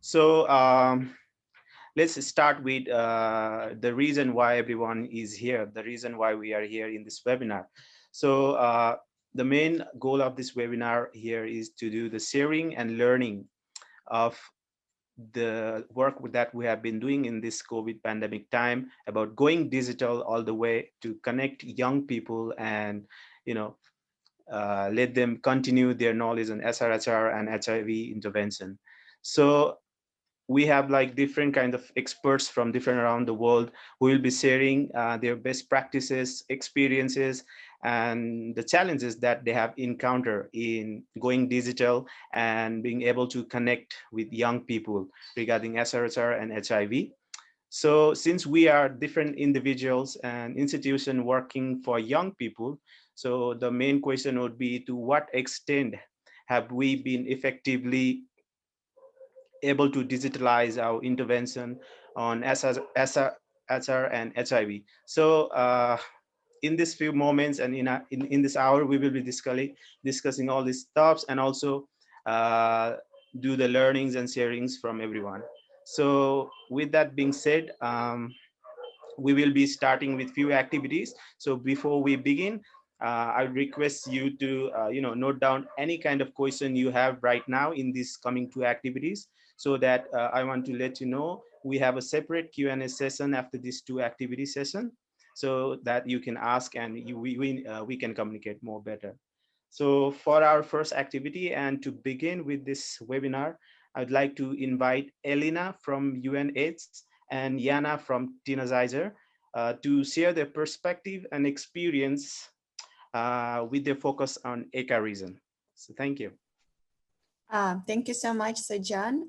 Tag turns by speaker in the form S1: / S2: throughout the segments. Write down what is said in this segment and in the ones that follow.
S1: So let's start with the reason why everyone is here, the reason why we are here in this webinar. So the main goal of this webinar here is to do the sharing and learning of the work that we have been doing in this COVID pandemic time about going digital all the way to connect young people and, let them continue their knowledge on SRHR and HIV intervention. So we have like different kind of experts from different around the world who will be sharing their best practices, experiences, and the challenges that they have encountered in going digital and being able to connect with young people regarding SRHR and HIV. So since we are different individuals and institutions working for young people, so the main question would be, to what extent have we been effectively able to digitalize our intervention on SR and HIV. So in this few moments and in this hour, we will be discussing all these stuffs and also do the learnings and sharings from everyone. So with that being said, we will be starting with few activities. So before we begin, I request you to note down any kind of question you have right now in these coming two activities, so that I want to let you know we have a separate Q&A session after this two activity session, so that you can ask and we can communicate more better. So for our first activity and to begin with this webinar, I'd like to invite Elena from UNAIDS and Yana from Teenergizer to share their perspective and experience with their focus on EECA region. So thank you.
S2: Thank you so much, Sajan.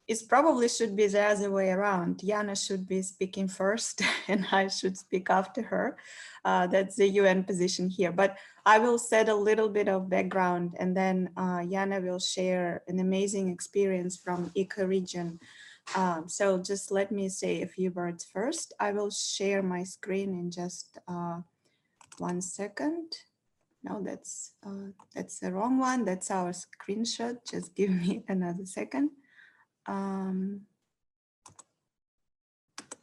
S2: It probably should be the other way around. Yana should be speaking first and I should speak after her. That's the UN position here. But I will set a little bit of background, and then Yana will share an amazing experience from EECA region. So just let me say a few words first. I will share my screen in just 1 second. No, that's the wrong one. That's our screenshot. Just give me another second. Let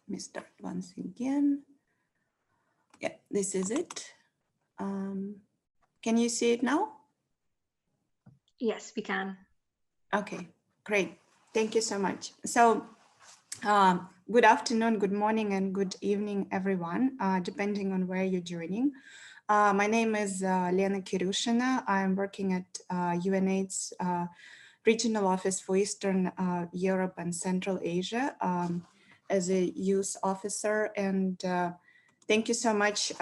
S2: me start once again. Yeah, this is it. Can you see it now?
S3: Yes, we can.
S2: Okay, great. Thank you so much. So good afternoon, good morning, and good evening, everyone, depending on where you're joining. My name is Elena Kirzushina. I'm working at UNAIDS Regional Office for Eastern Europe and Central Asia as a youth officer. And thank you so much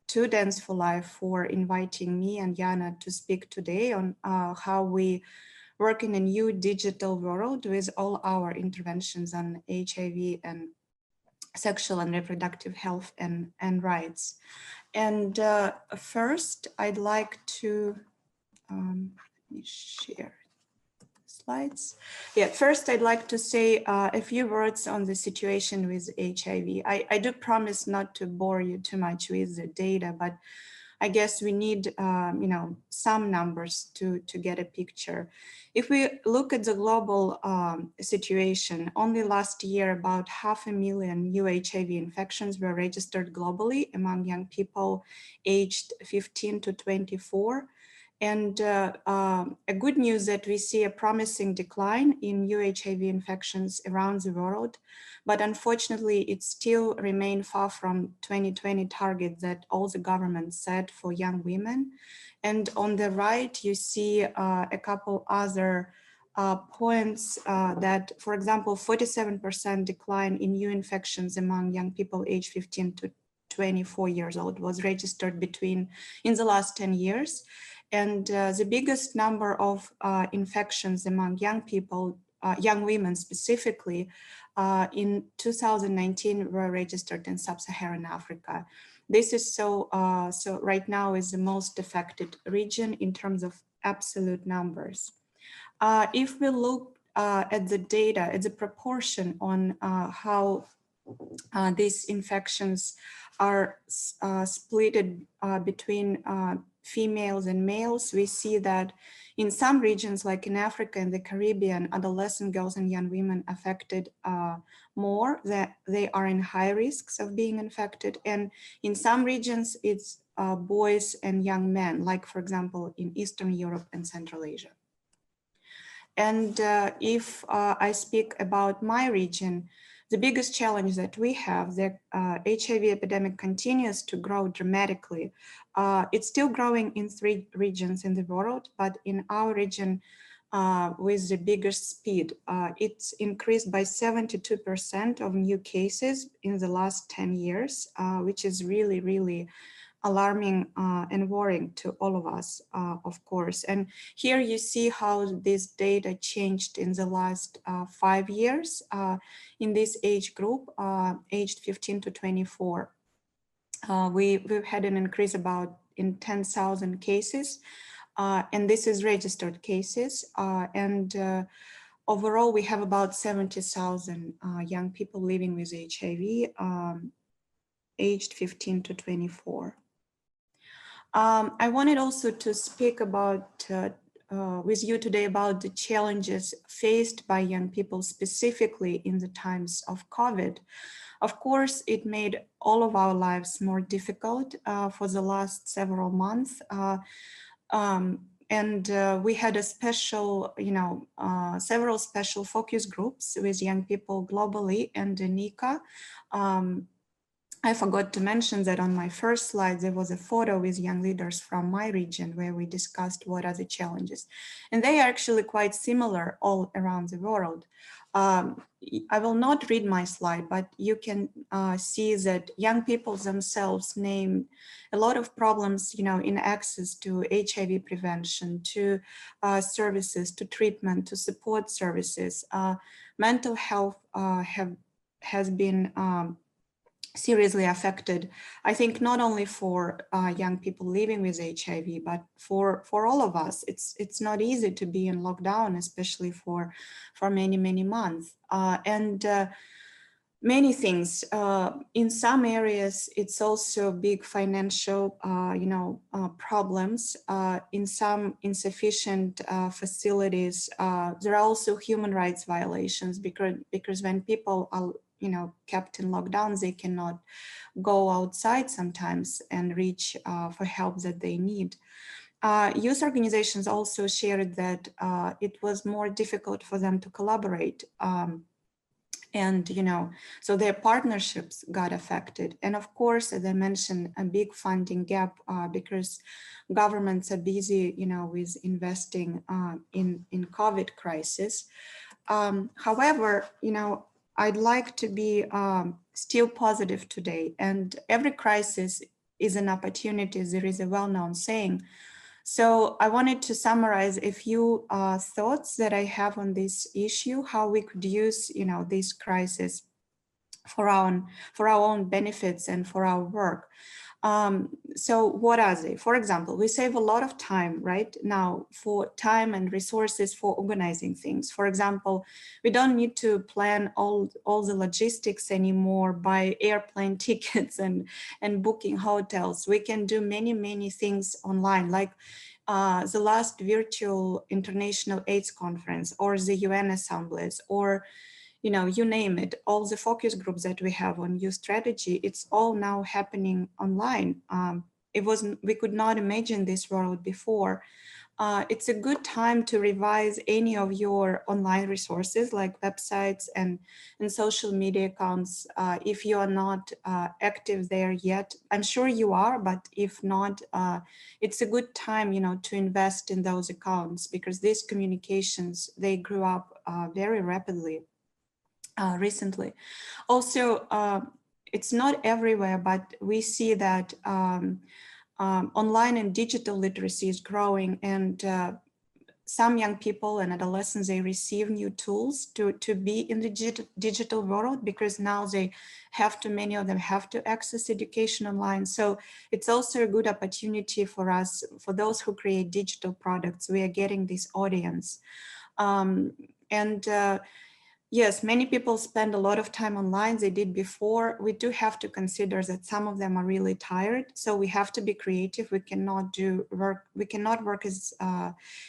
S2: to Dance for Life for inviting me and Yana to speak today on how we work in a new digital world with all our interventions on HIV and sexual and reproductive health and rights. And first, I'd like to, let me share slides. Yeah, first I'd like to say a few words on the situation with HIV. I do promise not to bore you too much with the data, but I guess we need, some numbers to get a picture. If we look at the global situation, only last year, about 500,000 new HIV infections were registered globally among young people aged 15 to 24. And a good news that we see a promising decline in new HIV infections around the world, but unfortunately it still remains far from 2020 target that all the governments set for young women. And on the right, you see a couple other points that, for example, 47% decline in new infections among young people aged 15 to 24 years old was registered in the last 10 years. And the biggest number of infections among young people, young women specifically, in 2019 were registered in sub-Saharan Africa. This is so right now is the most affected region in terms of absolute numbers. If we look at the data, at the proportion on how these infections are split between females and males. We see that in some regions, like in Africa and the Caribbean, adolescent girls and young women affected more, that they are in high risks of being infected. And in some regions, it's boys and young men, like for example, in Eastern Europe and Central Asia. And if I speak about my region, the biggest challenge that we have, the HIV epidemic continues to grow dramatically. It's still growing in 3 regions in the world, but in our region, with the biggest speed, it's increased by 72% of new cases in the last 10 years, which is really, really alarming and worrying to all of us, of course. And here you see how this data changed in the last 5 years in this age group, aged 15 to 24. We've had an increase about in 10,000 cases, and this is registered cases. Overall, we have about 70,000 young people living with HIV, aged 15 to 24. I wanted also to speak about with you today about the challenges faced by young people specifically in the times of COVID. Of course, it made all of our lives more difficult for the last several months. We had a special, several special focus groups with young people globally and in EECA. I forgot to mention that on my first slide, there was a photo with young leaders from my region where we discussed what are the challenges. And they are actually quite similar all around the world. I will not read my slide, but you can see that young people themselves name a lot of problems, in access to HIV prevention, to services, to treatment, to support services. Mental health has been seriously affected, I think, not only for young people living with HIV, but for all of us. It's not easy to be in lockdown, especially for many, many months. Many things. In some areas, it's also big financial, problems. In some insufficient facilities, there are also human rights violations because when people are kept in lockdowns, they cannot go outside sometimes and reach for help that they need. Youth organizations also shared that it was more difficult for them to collaborate. So their partnerships got affected. And of course, as I mentioned, a big funding gap because governments are busy, with investing in COVID crisis. However, I'd like to be still positive today, and every crisis is an opportunity. There is a well-known saying. So I wanted to summarize a few thoughts that I have on this issue, how we could use, this crisis for our own benefits and for our work. So what are they? For example, we save a lot of time right now for time and resources for organizing things. For example, we don't need to plan all the logistics anymore, buy airplane tickets and booking hotels. We can do many things online, like the last virtual international AIDS conference or the UN assemblies, or you name it, all the focus groups that we have on youth strategy, it's all now happening online. We could not imagine this world before. It's a good time to revise any of your online resources like websites and social media accounts. If you are not active there yet, I'm sure you are, but if not, it's a good time, to invest in those accounts because these communications, they grew up very rapidly. Recently. Also, it's not everywhere, but we see that online and digital literacy is growing, and some young people and adolescents, they receive new tools to be in the digital world because now many of them have to access education online. So it's also a good opportunity for us, for those who create digital products. We are getting this audience. yes, many people spend a lot of time online. They did before. We do have to consider that some of them are really tired. So we have to be creative. We cannot do work. We cannot work as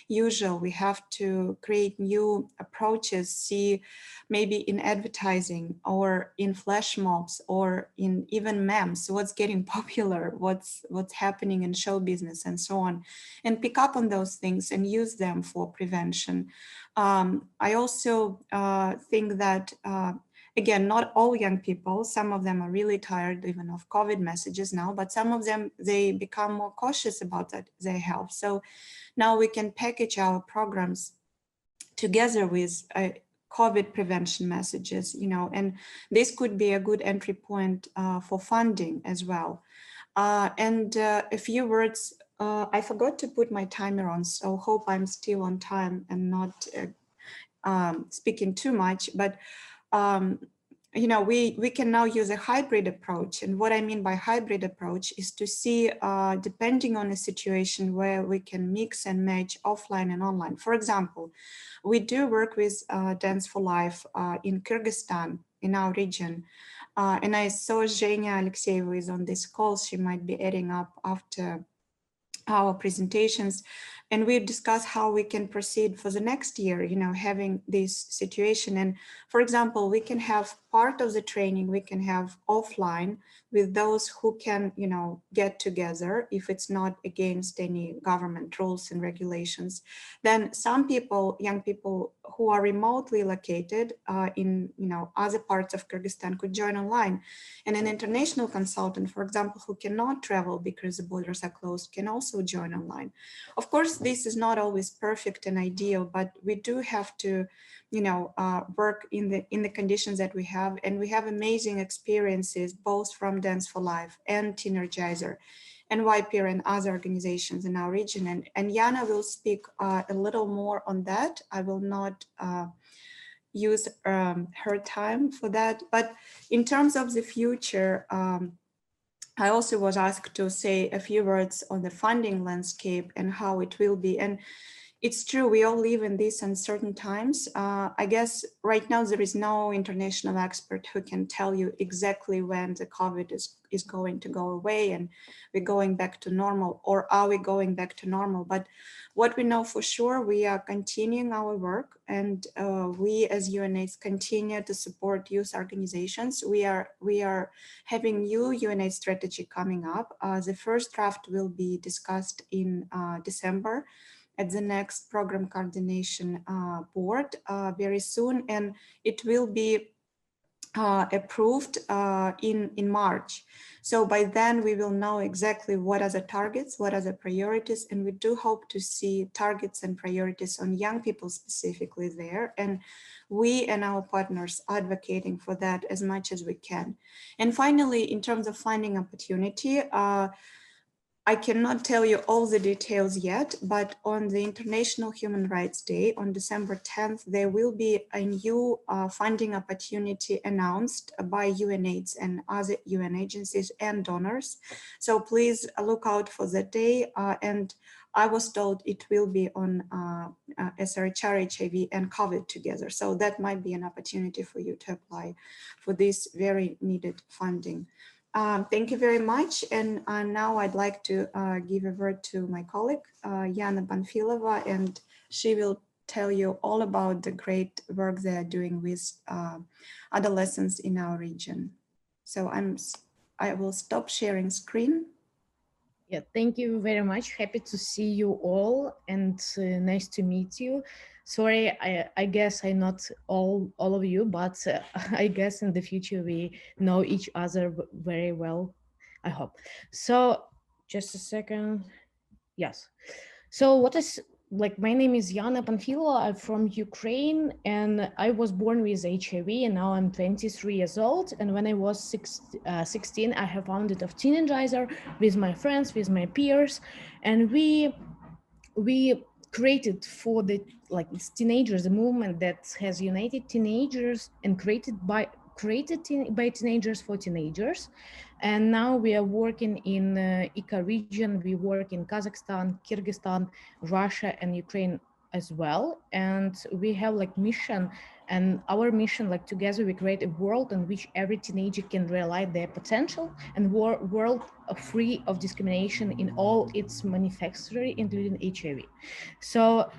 S2: usual. We have to create new approaches. See, maybe in advertising or in flash mobs or in even memes, what's getting popular, what's happening in show business and so on, and pick up on those things and use them for prevention. I also think that, again, not all young people, some of them are really tired even of COVID messages now, but some of them, they become more cautious about their health. So now we can package our programs together with COVID prevention messages, you know, and this could be a good entry point for funding as well. And a few words, I forgot to put my timer on, so hope I'm still on time and not speaking too much, but you know, we can now use a hybrid approach. And what I mean by hybrid approach is to see, depending on the situation, where we can mix and match offline and online. For example, we do work with Dance for Life in Kyrgyzstan, in our region. And I saw Zhenya Alexeyeva is on this call. She might be adding up after our presentations, and we discuss how we can proceed for the next year, you know, having this situation. And for example, we can have part of the training, we can have offline with those who can, you know, get together if it's not against any government rules and regulations. Then some people, young people who are remotely located in, you know, other parts of Kyrgyzstan could join online. And an international consultant, for example, who cannot travel because the borders are closed, can also join online. Of course, this is not always perfect and ideal, but we do have to, you know, work in the conditions that we have. And we have amazing experiences, both from Dance for Life and Teenergizer and YPR and other organizations in our region. And Yana will speak a little more on that. I will not use her time for that. But in terms of the future, I also was asked to say a few words on the funding landscape and how it will be. And it's true, we all live in these uncertain times. I guess right now there is no international expert who can tell you exactly when the COVID is going to go away and we're going back to normal, or are we going back to normal? But what we know for sure, we are continuing our work, and we as UNAIDS continue to support youth organizations. We are having new UNAIDS strategy coming up. The first draft will be discussed in December at the next program coordination board very soon, and it will be approved in March. So by then we will know exactly what are the targets, what are the priorities, and we do hope to see targets and priorities on young people specifically there. And we and our partners are advocating for that as much as we can. And finally, in terms of funding opportunity, I cannot tell you all the details yet, but on the International Human Rights Day on December 10th, there will be a new funding opportunity announced by UNAIDS and other UN agencies and donors. So please look out for that day. And I was told it will be on SRHR, HIV and COVID together. So that might be an opportunity for you to apply for this very needed funding. Thank you very much. And now I'd like to give a word to my colleague, Yana Panfilova, and she will tell you all about the great work they are doing with adolescents in our region. So I will stop sharing screen.
S4: Yeah, thank you very much. Happy to see you all, and nice to meet you. Sorry, I guess I not all of you, but I guess in the future we know each other very well, I hope. So just a second. Yes. So what is, like, my name is Yana Panfilova. I'm from Ukraine, and I was born with HIV, and now I'm 23 years old. And when I was 16, I have founded a Teenergizer with my friends, with my peers, and we created for the teenagers a movement that has united teenagers and created by teenagers for teenagers. And now we are working in EECA region. We work in Kazakhstan, Kyrgyzstan, Russia, and Ukraine as well, and we have like mission, and our mission, like together we create a world in which every teenager can realize their potential, and world free of discrimination in all its manufacturing, including HIV. So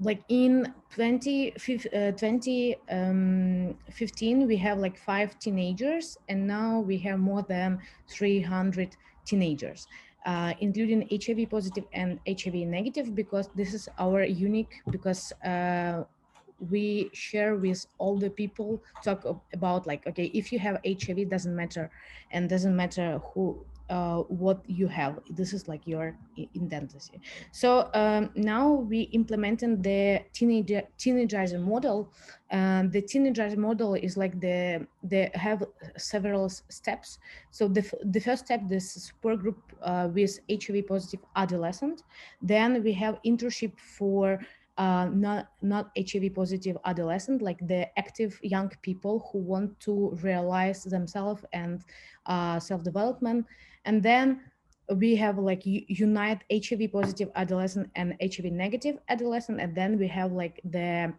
S4: like in 2015 we have like 5 teenagers, and now we have more than 300 teenagers, including HIV positive and HIV negative, because this is our unique, because we share with all the people, talk about like, okay, if you have HIV, it doesn't matter, and doesn't matter who what you have, this is like your identity. So now we implementing the teenagizer model, and the teenagizer model is like they have several steps. So the first step, this support group with HIV positive adolescent. Then we have internship for not HIV positive adolescent, like the active young people who want to realize themselves and self-development. And then we have like unite HIV positive adolescent and HIV negative adolescent, and then we have like the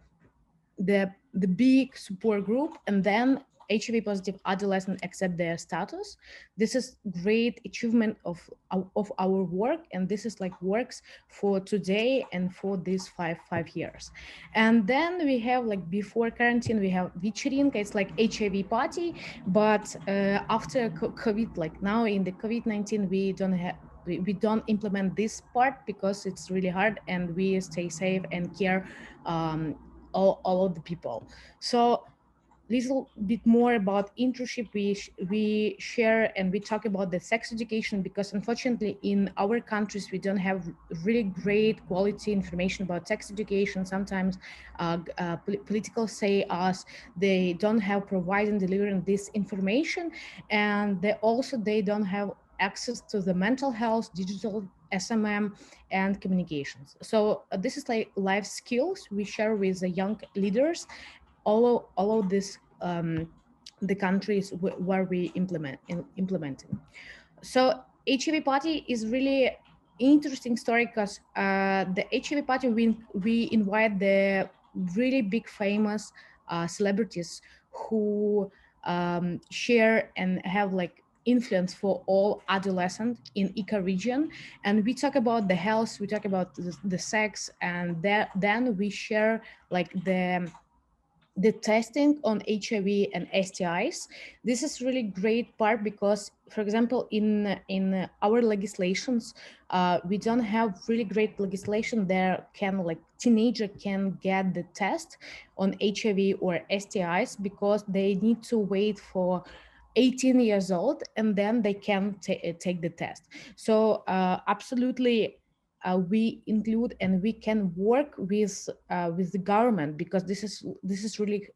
S4: big support group, and then HIV positive adolescent accept their status. This is great achievement of our work, and this is like works for today and for these five years. And then we have like before quarantine, we have вечеринка, it's like HIV party, but after COVID, like now in the COVID-19, we don't implement this part because it's really hard, and we stay safe and care all of the people. So little bit more about internship, we share and we talk about the sex education, because unfortunately in our countries we don't have really great quality information about sex education. Sometimes political say us they don't have providing delivering this information, and they don't have access to the mental health, digital SMM, and communications. So this is like life skills we share with the young leaders, all of this the countries where we implementing. So HIV party is really interesting story, because the HIV party we invite the really big famous celebrities who share and have like influence for all adolescents in EECA region, and we talk about the health, we talk about the sex, and then we share like the testing on HIV and STIs. This is really great part because, for example, in our legislations, we don't have really great legislation there can like teenager can get the test on HIV or STIs, because they need to wait for 18 years old and then they can take the test. So absolutely we include and we can work with the government, because this is really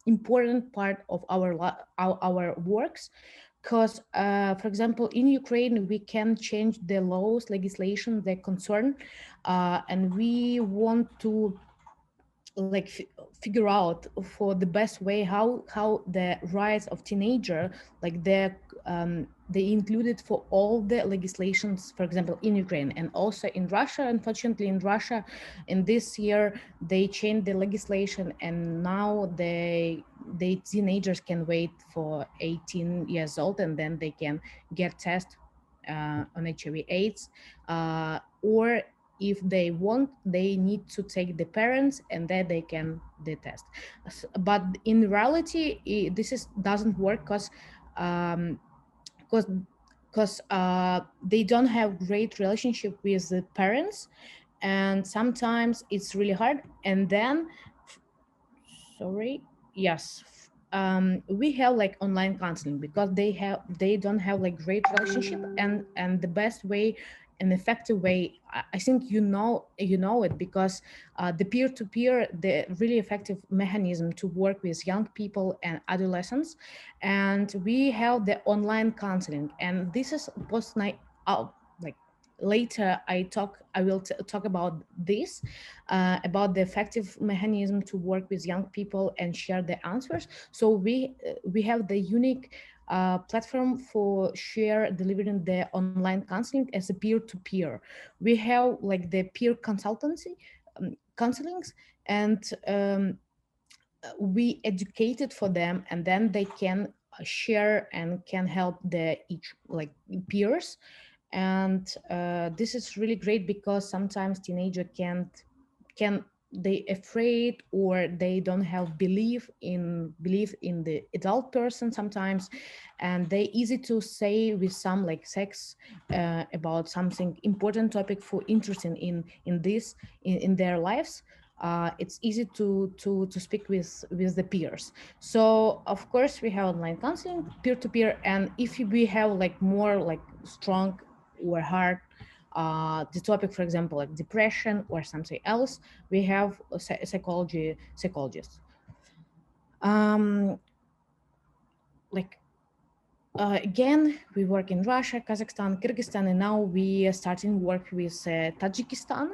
S4: important part of our works. Because for example, in Ukraine we can change the laws, legislation, the concern, and we want to like figure out for the best way how the rights of teenager, like they included for all the legislations, for example in Ukraine and also in Russia. Unfortunately in Russia in this year they changed the legislation, and now they teenagers can wait for 18 years old and then they can get test on HIV AIDS, or if they want, they need to take the parents and then they can the test. But in reality, this doesn't work because they don't have great relationship with the parents, and sometimes it's really hard. And then, we have like online counseling because they don't have like great relationship, and the best way, an effective way, I think you know it, because the peer-to-peer, the really effective mechanism to work with young people and adolescents, and we have the online counseling, and this is like later I will talk about this, about the effective mechanism to work with young people and share the answers. So we have the unique platform for share delivering the online counseling as a peer-to-peer. We have like the peer consultancy counselings, and we educated for them, and then they can share and can help the each like peers. And this is really great because sometimes teenager can they afraid, or they don't have belief in the adult person sometimes, and they easy to say with some like sex about something important topic for interesting in this in their lives. It's easy to speak with the peers. So of course we have online counseling peer-to-peer, and if we have like more like strong or hard the topic, for example, like depression or something else, we have a psychologists. Like again, we work in Russia, Kazakhstan, Kyrgyzstan, and now we are starting work with Tajikistan,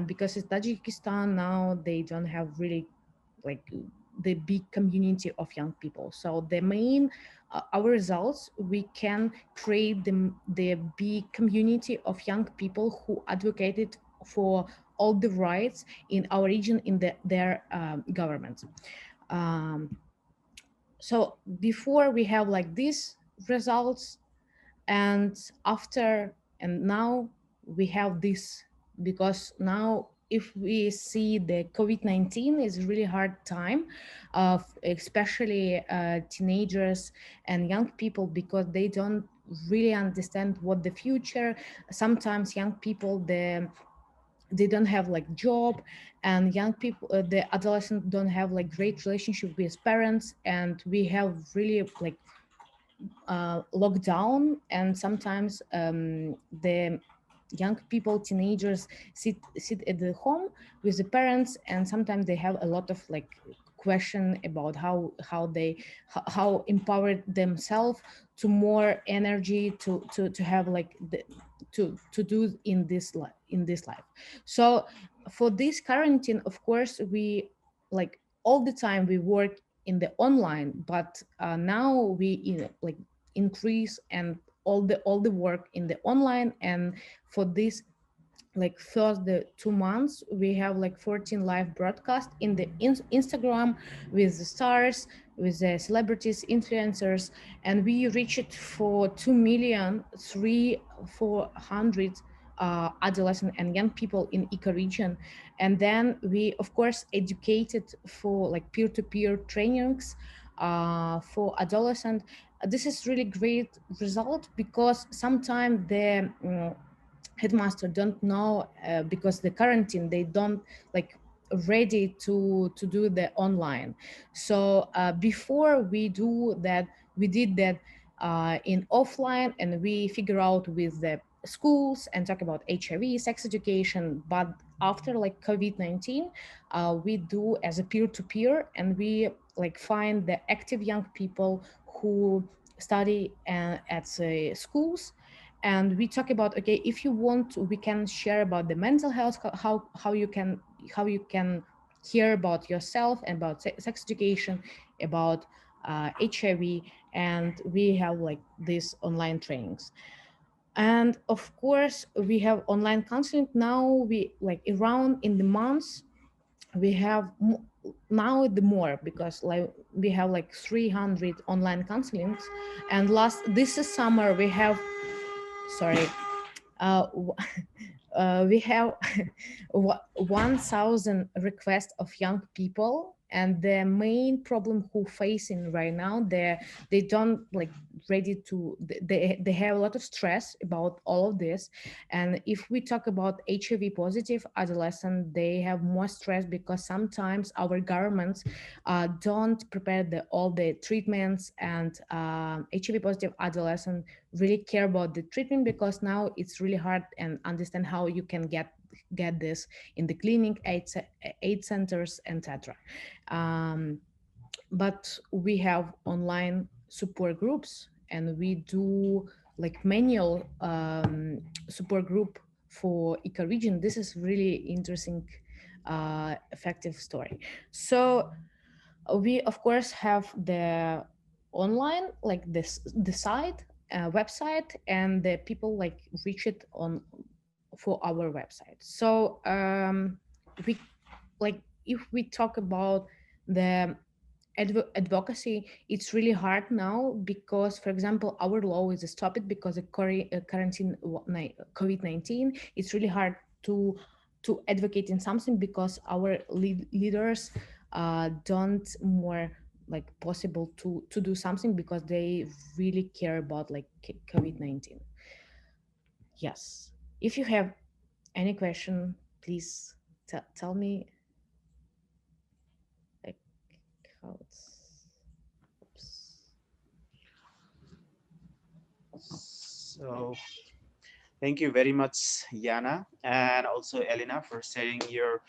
S4: because in Tajikistan now they don't have really like the big community of young people. So the main our results, we can create the big community of young people who advocated for all the rights in our region in their government. Um, so before we have like these results, and after and now we have this, because now if we see the COVID-19 is really hard time of especially teenagers and young people, because they don't really understand what the future. Sometimes young people they don't have like job, and young people the adolescents don't have like great relationship with parents, and we have really like lockdown, and sometimes the young people, teenagers sit at the home with the parents, and sometimes they have a lot of like question about how empowered themselves to more energy to have like to do in this life. So for this quarantine, of course, we like all the time we work in the online, but now we like increase and all the work in the online. And for this like first the 2 months we have like 14 live broadcast in the Instagram with the stars, with the celebrities, influencers, and we reached for 2,300,400 adolescent and young people in EECA region. And then we of course educated for like peer-to-peer trainings for adolescent. This is really great result, because sometimes the headmaster don't know, because the quarantine they don't like ready to do the online. So before we do that, we did that in offline, and we figure out with the schools and talk about HIV sex education. But after like COVID-19 we do as a peer-to-peer, and we like find the active young people who study at schools, and we talk about, okay, if you want, we can share about the mental health, how you can hear about yourself and about sex education, about HIV, and we have like these online trainings. And of course we have online counseling now. We like around in the months we have now the more, because like we have like 300 online counselings. And this is summer we have, sorry, uh, we have 1,000 requests of young people. And the main problem who facing right now, they don't like ready to, they have a lot of stress about all of this. And if we talk about HIV positive adolescent, they have more stress, because sometimes our governments don't prepare all the treatments. And HIV positive adolescent really care about the treatment, because now it's really hard and understand how you can get this in the clinic, aid centers, etc. But we have online support groups, and we do like manual support group for EECA region. This is really interesting, effective story. So we of course have the online, like the site, website, and the people like reach it on for our website. So we like if we talk about the advocacy, it's really hard now because, for example, our law is stopped because of quarantine COVID-19. It's really hard to advocate in something because our leaders don't more like possible to do something because they really care about like COVID-19. Yes, if you have any question, please tell me like how it's. Oops.
S1: So thank you very much, Yana, and also Elena, for sharing your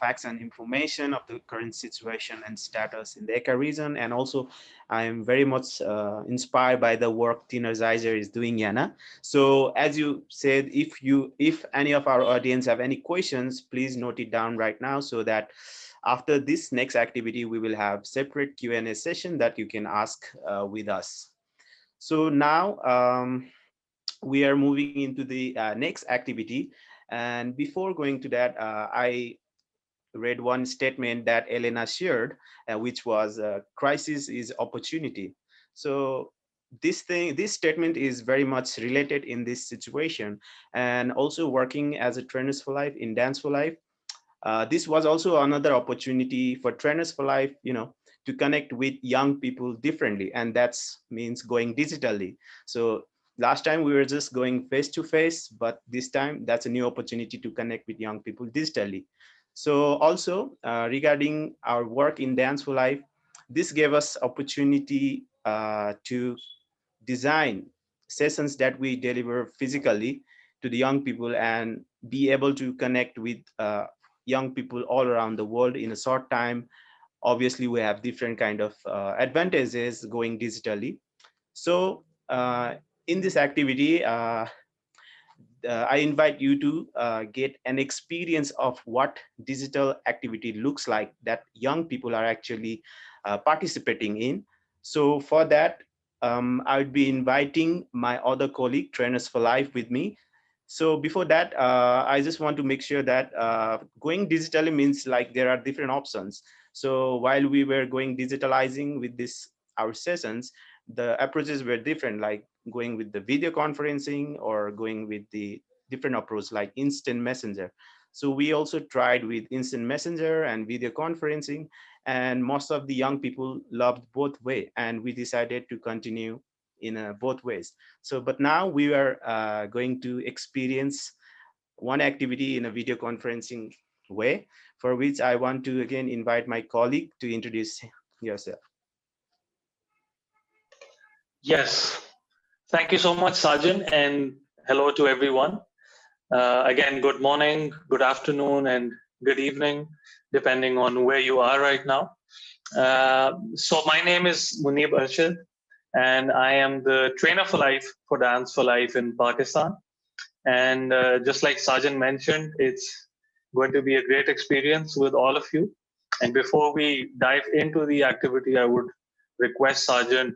S1: facts and information of the current situation and status in the EECA region. And also, I am very much inspired by the work Teenergizer is doing, Yana. So as you said, if any of our audience have any questions, please note it down right now so that after this next activity, we will have separate Q&A session that you can ask with us. So now, we are moving into the next activity. And before going to that, I read one statement that Elena shared, which was crisis is opportunity. So this statement is very much related in this situation. And also working as a Trainers for Life in Dance for Life, this was also another opportunity for Trainers for Life, to connect with young people differently, and that's means going digitally. So last time we were just going face to face, but this time that's a new opportunity to connect with young people digitally. So also regarding our work in Dance for Life, this gave us opportunity to design sessions that we deliver physically to the young people and be able to connect with young people all around the world in a short time. Obviously, we have different kind of advantages going digitally. So in this activity, I invite you to get an experience of what digital activity looks like that young people are actually participating in. So for that, I would be inviting my other colleague, Trainers for Life, with me. So before that, I just want to make sure that going digitally means like there are different options. So while we were going digitalizing with this our sessions, the approaches were different, like going with the video conferencing or going with the different approach like instant messenger. So we also tried with instant messenger and video conferencing, and most of the young people loved both way, and we decided to continue in both ways. So but now we are going to experience one activity in a video conferencing way, for which I want to again invite my colleague to introduce yourself.
S5: Yes, thank you so much, Sajan, and hello to everyone. Again, good morning, good afternoon, and good evening, depending on where you are right now. So my name is Muneeb Arshad, and I am the trainer for life for Dance for Life in Pakistan. And just like Sajan mentioned, it's going to be a great experience with all of you. And before we dive into the activity, I would request Sajan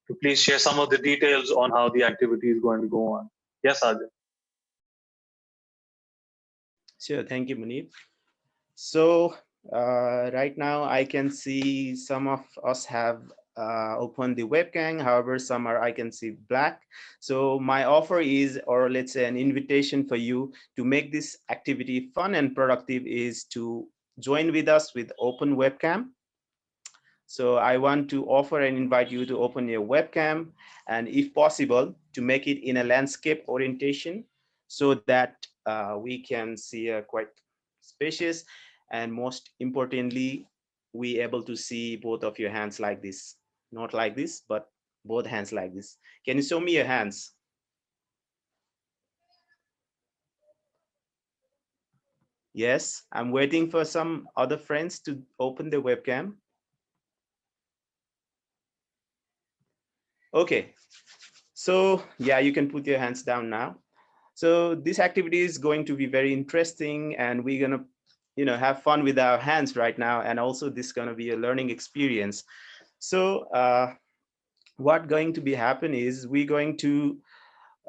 S5: to please share some of the details on how the activity is going to go on. Yes, Sajan.
S1: Sure, thank you, Muneeb. So right now I can see some of us have opened the webcam. However, some are, I can see black. So my offer is, or let's say an invitation for you to make this activity fun and productive, is to join with us with open webcam. So I want to offer and invite you to open your webcam, and if possible, to make it in a landscape orientation so that we can see a quite spacious, and most importantly, we able to see both of your hands like this, not like this, but both hands like this. Can you show me your hands? Yes, I'm waiting for some other friends to open the webcam. Okay, so yeah, you can put your hands down now. So this activity is going to be very interesting, and we're gonna, have fun with our hands right now, and also this is gonna be a learning experience. So what going to be happen is we're going to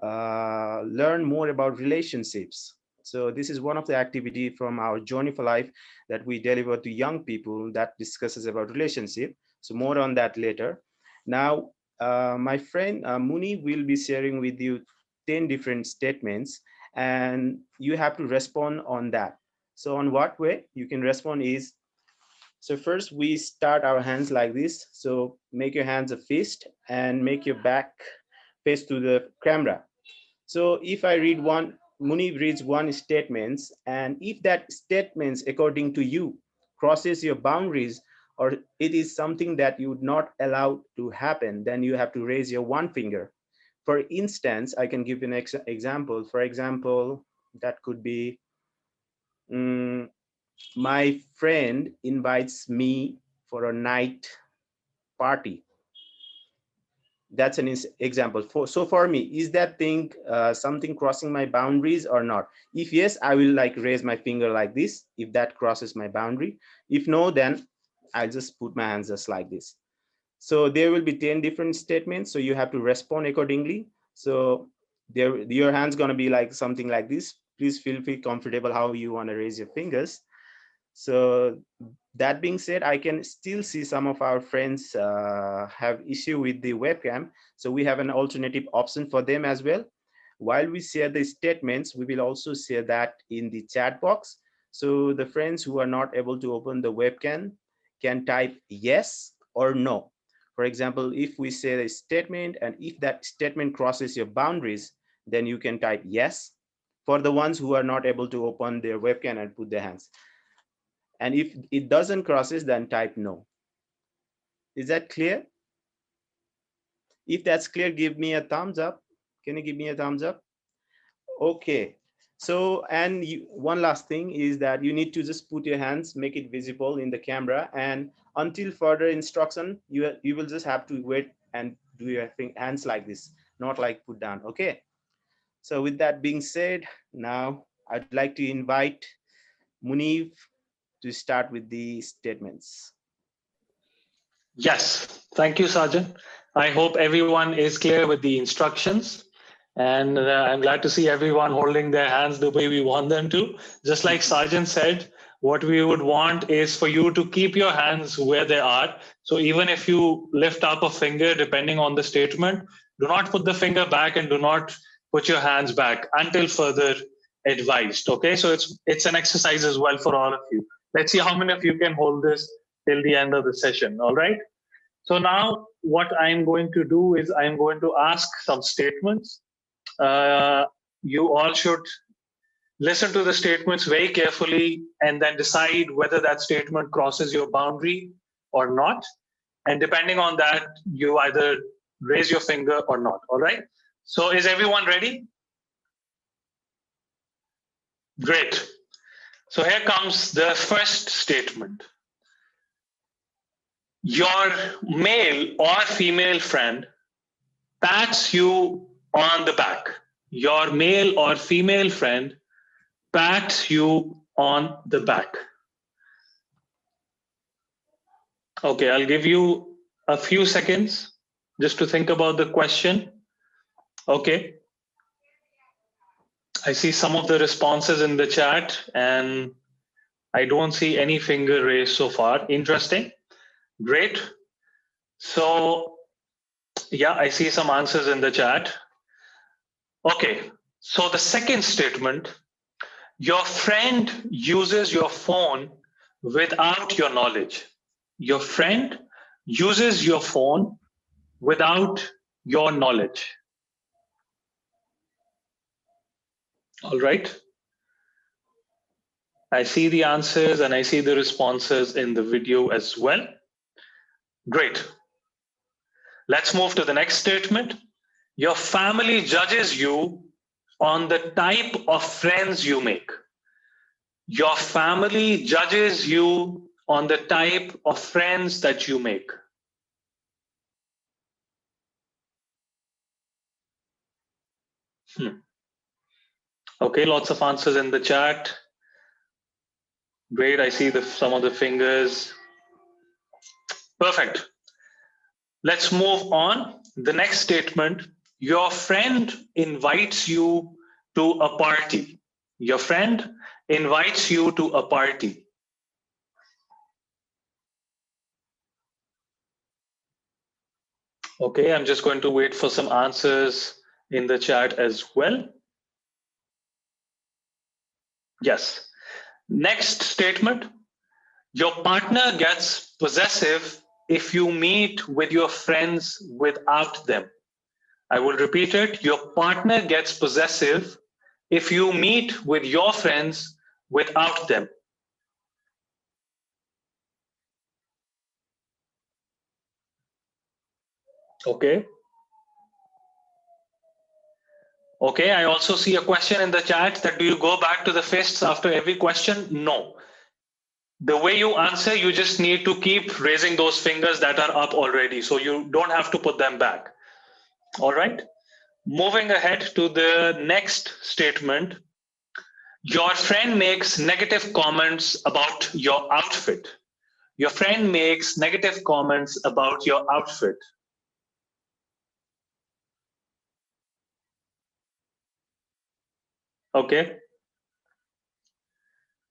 S1: learn more about relationships. So this is one of the activity from our Journey for Life that we deliver to young people that discusses about relationship. So more on that later. Now, my friend Muneeb will be sharing with you 10 different statements, and you have to respond on that. So on what way you can respond is, so first we start our hands like this. So make your hands a fist and make your back face to the camera. So if I read one, Muneeb reads one statements, and if that statements according to you crosses your boundaries, or it is something that you would not allow to happen, then you have to raise your one finger. For instance, I can give you an example. For example, that could be, my friend invites me for a night party. That's an example. So for me, is that thing something crossing my boundaries or not? If yes, I will like raise my finger like this if that crosses my boundary. If no, then I'll just put my hands just like this. So there will be 10 different statements, so you have to respond accordingly. So there, your hand's gonna be like something like this. Please feel comfortable how you want to raise your fingers. So that being said, I can still see some of our friends have issue with the webcam. So we have an alternative option for them as well. While we share the statements, we will also share that in the chat box. So the friends who are not able to open the webcam can type yes or no. For example, if we say a statement and if that statement crosses your boundaries, then you can type yes. For the ones who are not able to open their webcam and put their hands. And if it doesn't crosses, then type no. Is that clear? If that's clear, give me a thumbs up. Can you give me a thumbs up? Okay. So, and one last thing is that you need to just put your hands, make it visible in the camera, and until further instruction, you will just have to wait and do your hands like this, not like put down. Okay. So with that being said, now I'd like to invite Muneeb to start with the statements.
S5: Yes, thank you, Sajan. I hope everyone is clear with the instructions. And I'm glad to see everyone holding their hands the way we want them to. Just like Sajan said, what we would want is for you to keep your hands where they are. So even if you lift up a finger, depending on the statement, do not put the finger back and do not put your hands back until further advised. Okay, so it's an exercise as well for all of you. Let's see how many of you can hold this till the end of the session. All right. So now what I'm going to do is I'm going to ask some statements. You all should listen to the statements very carefully and then decide whether that statement crosses your boundary or not. And depending on that, you either raise your finger or not. All right. So is everyone ready? Great. So here comes the first statement. Your male or female friend pats you on the back. Your male or female friend pats you on the back. Okay, I'll give you a few seconds just to think about the question. Okay. I see some of the responses in the chat and I don't see any finger raised so far. Interesting. Great. So yeah, I see some answers in the chat. Okay, so the second statement, your friend uses your phone without your knowledge. Your friend uses your phone without your knowledge. All right. I see the answers and I see the responses in the video as well. Great. Let's move to the next statement. Your family judges you on the type of friends you make. Your family judges you on the type of friends that you make. Okay, lots of answers in the chat. Great, I see some of the fingers. Perfect. Let's move on. the next statement, your friend invites you to a party. Your friend invites you to a party. Okay, I'm just going to wait for some answers in the chat as well. Yes. Next statement, your partner gets possessive if you meet with your friends without them. I will repeat it. Your partner gets possessive if you meet with your friends without them. Okay. Okay, I also see a question in the chat that do you go back to the fists after every question? No. The way you answer, you just need to keep raising those fingers that are up already. So you don't have to put them back. All right. Moving ahead to the next statement. Your friend makes negative comments about your outfit. Your friend makes negative comments about your outfit. Okay.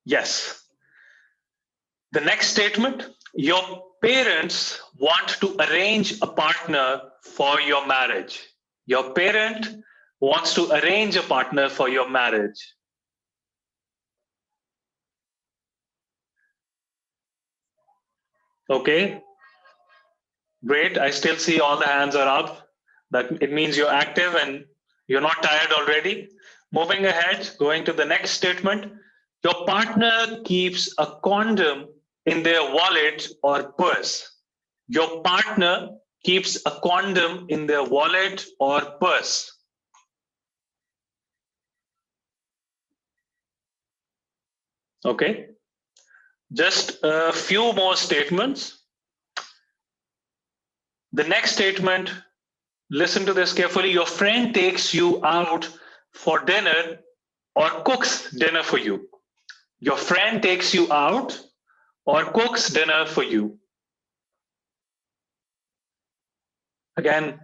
S5: Yes. The next statement, your parents want to arrange a partner for your marriage. Your parent wants to arrange a partner for your marriage. Okay. Great. I still see all the hands are up. That it means you're active and you're not tired already. Moving ahead, going to the next statement, your partner keeps a condom in their wallet or purse. Your partner keeps a condom in their wallet or purse. Okay. Just a few more statements. The next statement, listen to this carefully. Your friend takes you out for dinner or cooks dinner for you. Your friend takes you out or cooks dinner for you. Again,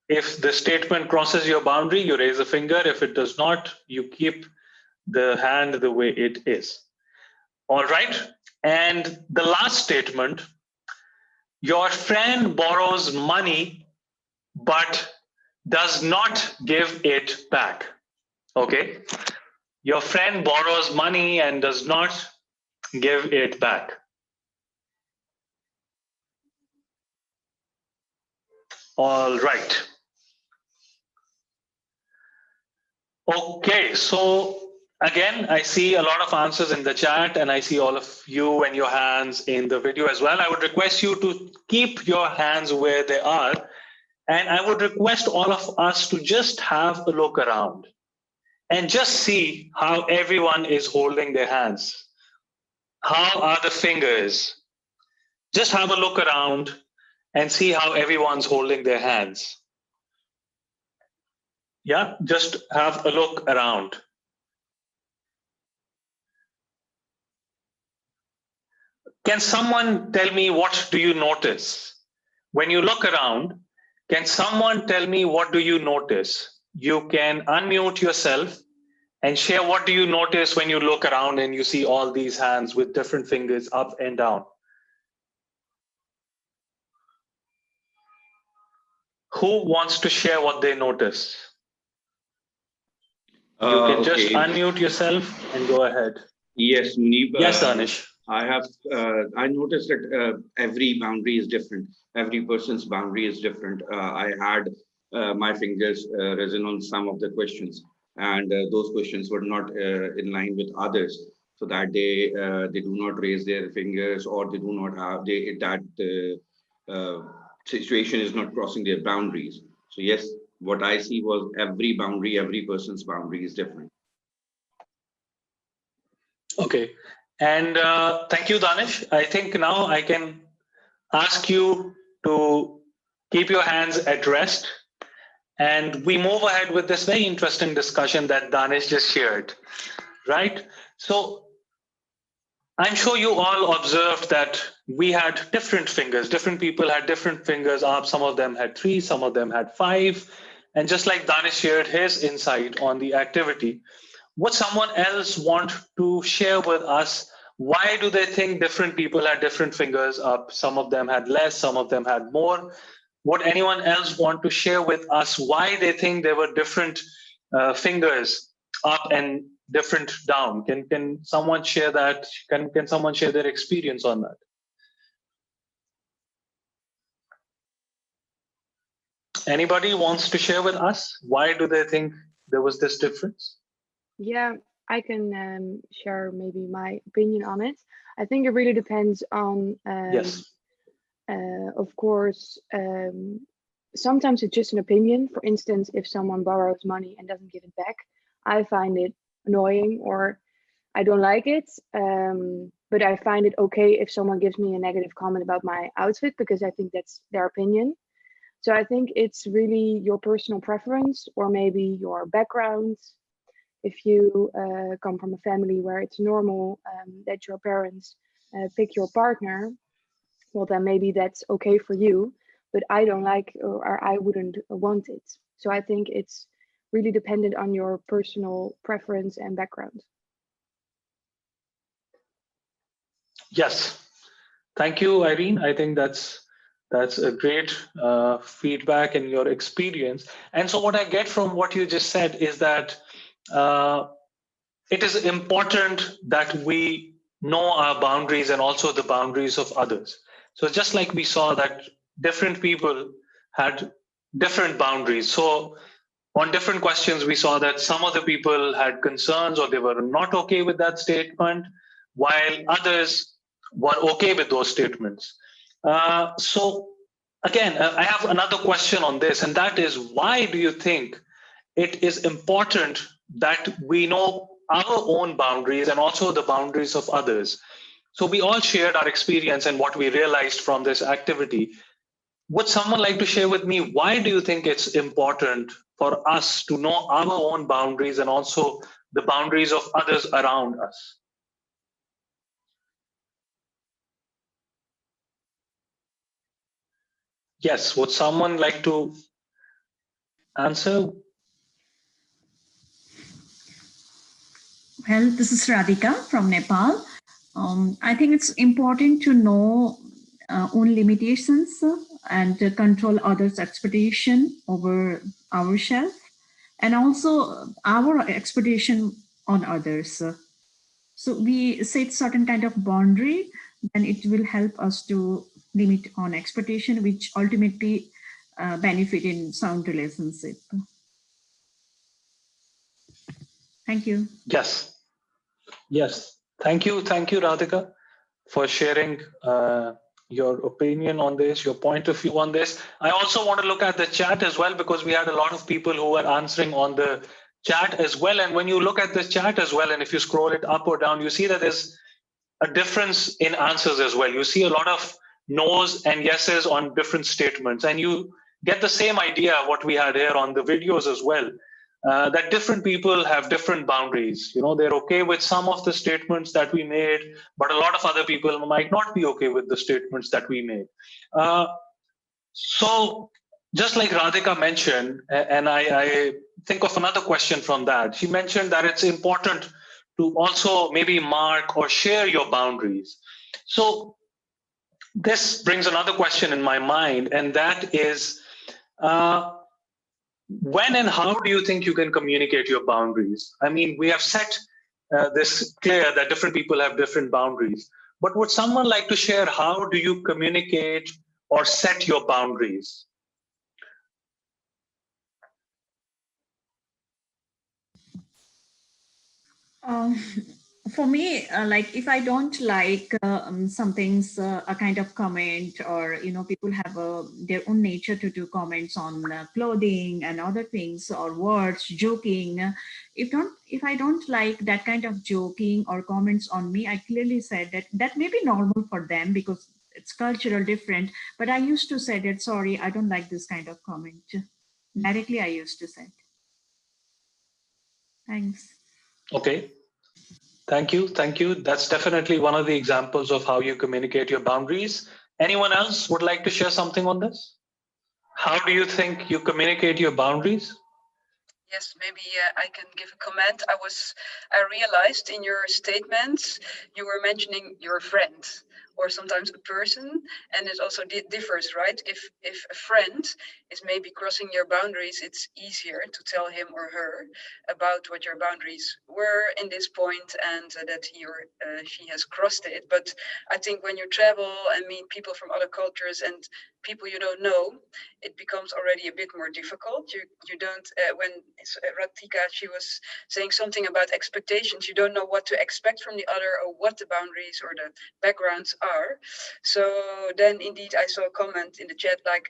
S5: if the statement crosses your boundary, you raise a finger. If it does not, you keep the hand the way it is. All right. And the last statement, your friend borrows money but does not give it back. Okay. Your friend borrows money and does not give it back. All right. Okay, so again, I see a lot of answers in the chat and I see all of you and your hands in the video as well. I would request you to keep your hands where they are. And I would request all of us to just have a look around and just see how everyone is holding their hands. How are the fingers? Just have a look around and see how everyone's holding their hands. Yeah, just have a look around. Can someone tell me what do you notice? When you look around, can someone tell me what do you notice? You can unmute yourself and share what do you notice when you look around and you see all these hands with different fingers up and down. Who wants to share what they notice? You can just unmute yourself and go ahead.
S6: Yes, Muneeb.
S5: Yes, Danish.
S6: I noticed that every boundary is different. Every person's boundary is different. I had my fingers risen on some of the questions, and those questions were not in line with others. So that they do not raise their fingers, or they do not have situation is not crossing their boundaries. So yes, what I see was every person's boundary is different.
S5: Okay, and thank you, Danish. I think now I can ask you to keep your hands at rest, and we move ahead with this very interesting discussion that Danish just shared, right? So I'm sure you all observed that we had different fingers. Different people had different fingers up. Some of them had 3, some of them had 5. And just like Danish shared his insight on the activity, would someone else want to share with us why do they think different people had different fingers up? Some of them had less, some of them had more. Would anyone else want to share with us why they think there were different fingers up and different down? Can someone share that? Can someone share their experience on that? Anybody wants to share with us? Why do they think there was this difference?
S7: Yeah, I can share maybe my opinion on it. I think it really depends on,
S5: Yes.
S7: of course, sometimes it's just an opinion. For instance, if someone borrows money and doesn't give it back, I find it annoying or I don't like it. But I find it okay if someone gives me a negative comment about my outfit because I think that's their opinion. So I think it's really your personal preference or maybe your background. If you come from a family where it's normal that your parents pick your partner, well, then maybe that's okay for you, but I don't like or I wouldn't want it. So I think it's really dependent on your personal preference and background.
S5: Yes. Thank you, Irene. I think that's a great feedback in your experience. And so what I get from what you just said is that it is important that we know our boundaries and also the boundaries of others. So just like we saw that different people had different boundaries. So on different questions, we saw that some of the people had concerns or they were not okay with that statement, while others were okay with those statements. So again, I have another question on this, and that is, why do you think it is important that we know our own boundaries and also the boundaries of others? So we all shared our experience and what we realized from this activity. Would someone like to share with me, why do you think it's important for us to know our own boundaries and also the boundaries of others around us? Yes, would someone like to answer?
S8: Well, this is Radhika from Nepal. I think it's important to know own limitations and to control others' expectation over ourselves, and also our expectation on others. So we set certain kind of boundary, then it will help us to limit on expectation, which ultimately benefit in sound relationship. Thank you.
S5: Yes. Yes. Thank you, Radhika, for sharing your opinion on this, your point of view on this. I also want to look at the chat as well, because we had a lot of people who were answering on the chat as well. And when you look at the chat as well, and if you scroll it up or down, you see that there's a difference in answers as well. You see a lot of no's and yeses on different statements, and you get the same idea what we had here on the videos as well. That different people have different boundaries. You know, they're okay with some of the statements that we made, but a lot of other people might not be okay with the statements that we made. So just like Radhika mentioned, and I think of another question from that, she mentioned that it's important to also maybe mark or share your boundaries. So this brings another question in my mind, and that is, when and how do you think you can communicate your boundaries? I mean, we have set this clear that different people have different boundaries, but would someone like to share how do you communicate or set your boundaries?
S8: For me, like if I don't like something's a kind of comment, or people have their own nature to do comments on clothing and other things, or words, joking. If I don't like that kind of joking or comments on me, I clearly said that may be normal for them because it's cultural different. But I used to say that, sorry, I don't like this kind of comment. Directly, I used to say. Thanks.
S5: Okay. Thank you. Thank you. That's definitely one of the examples of how you communicate your boundaries. Anyone else would like to share something on this? How do you think you communicate your boundaries?
S9: Yes, maybe I can give a comment. I realized in your statements, you were mentioning your friend or sometimes a person, and it also differs, right? If a friend is maybe crossing your boundaries, it's easier to tell him or her about what your boundaries were in this point and that he or she has crossed it. But I think when you travel and meet people from other cultures and people you don't know, it becomes already a bit more difficult. You don't, when Ratika, she was saying something about expectations, you don't know what to expect from the other or what the boundaries or the backgrounds are. So then indeed I saw a comment in the chat like,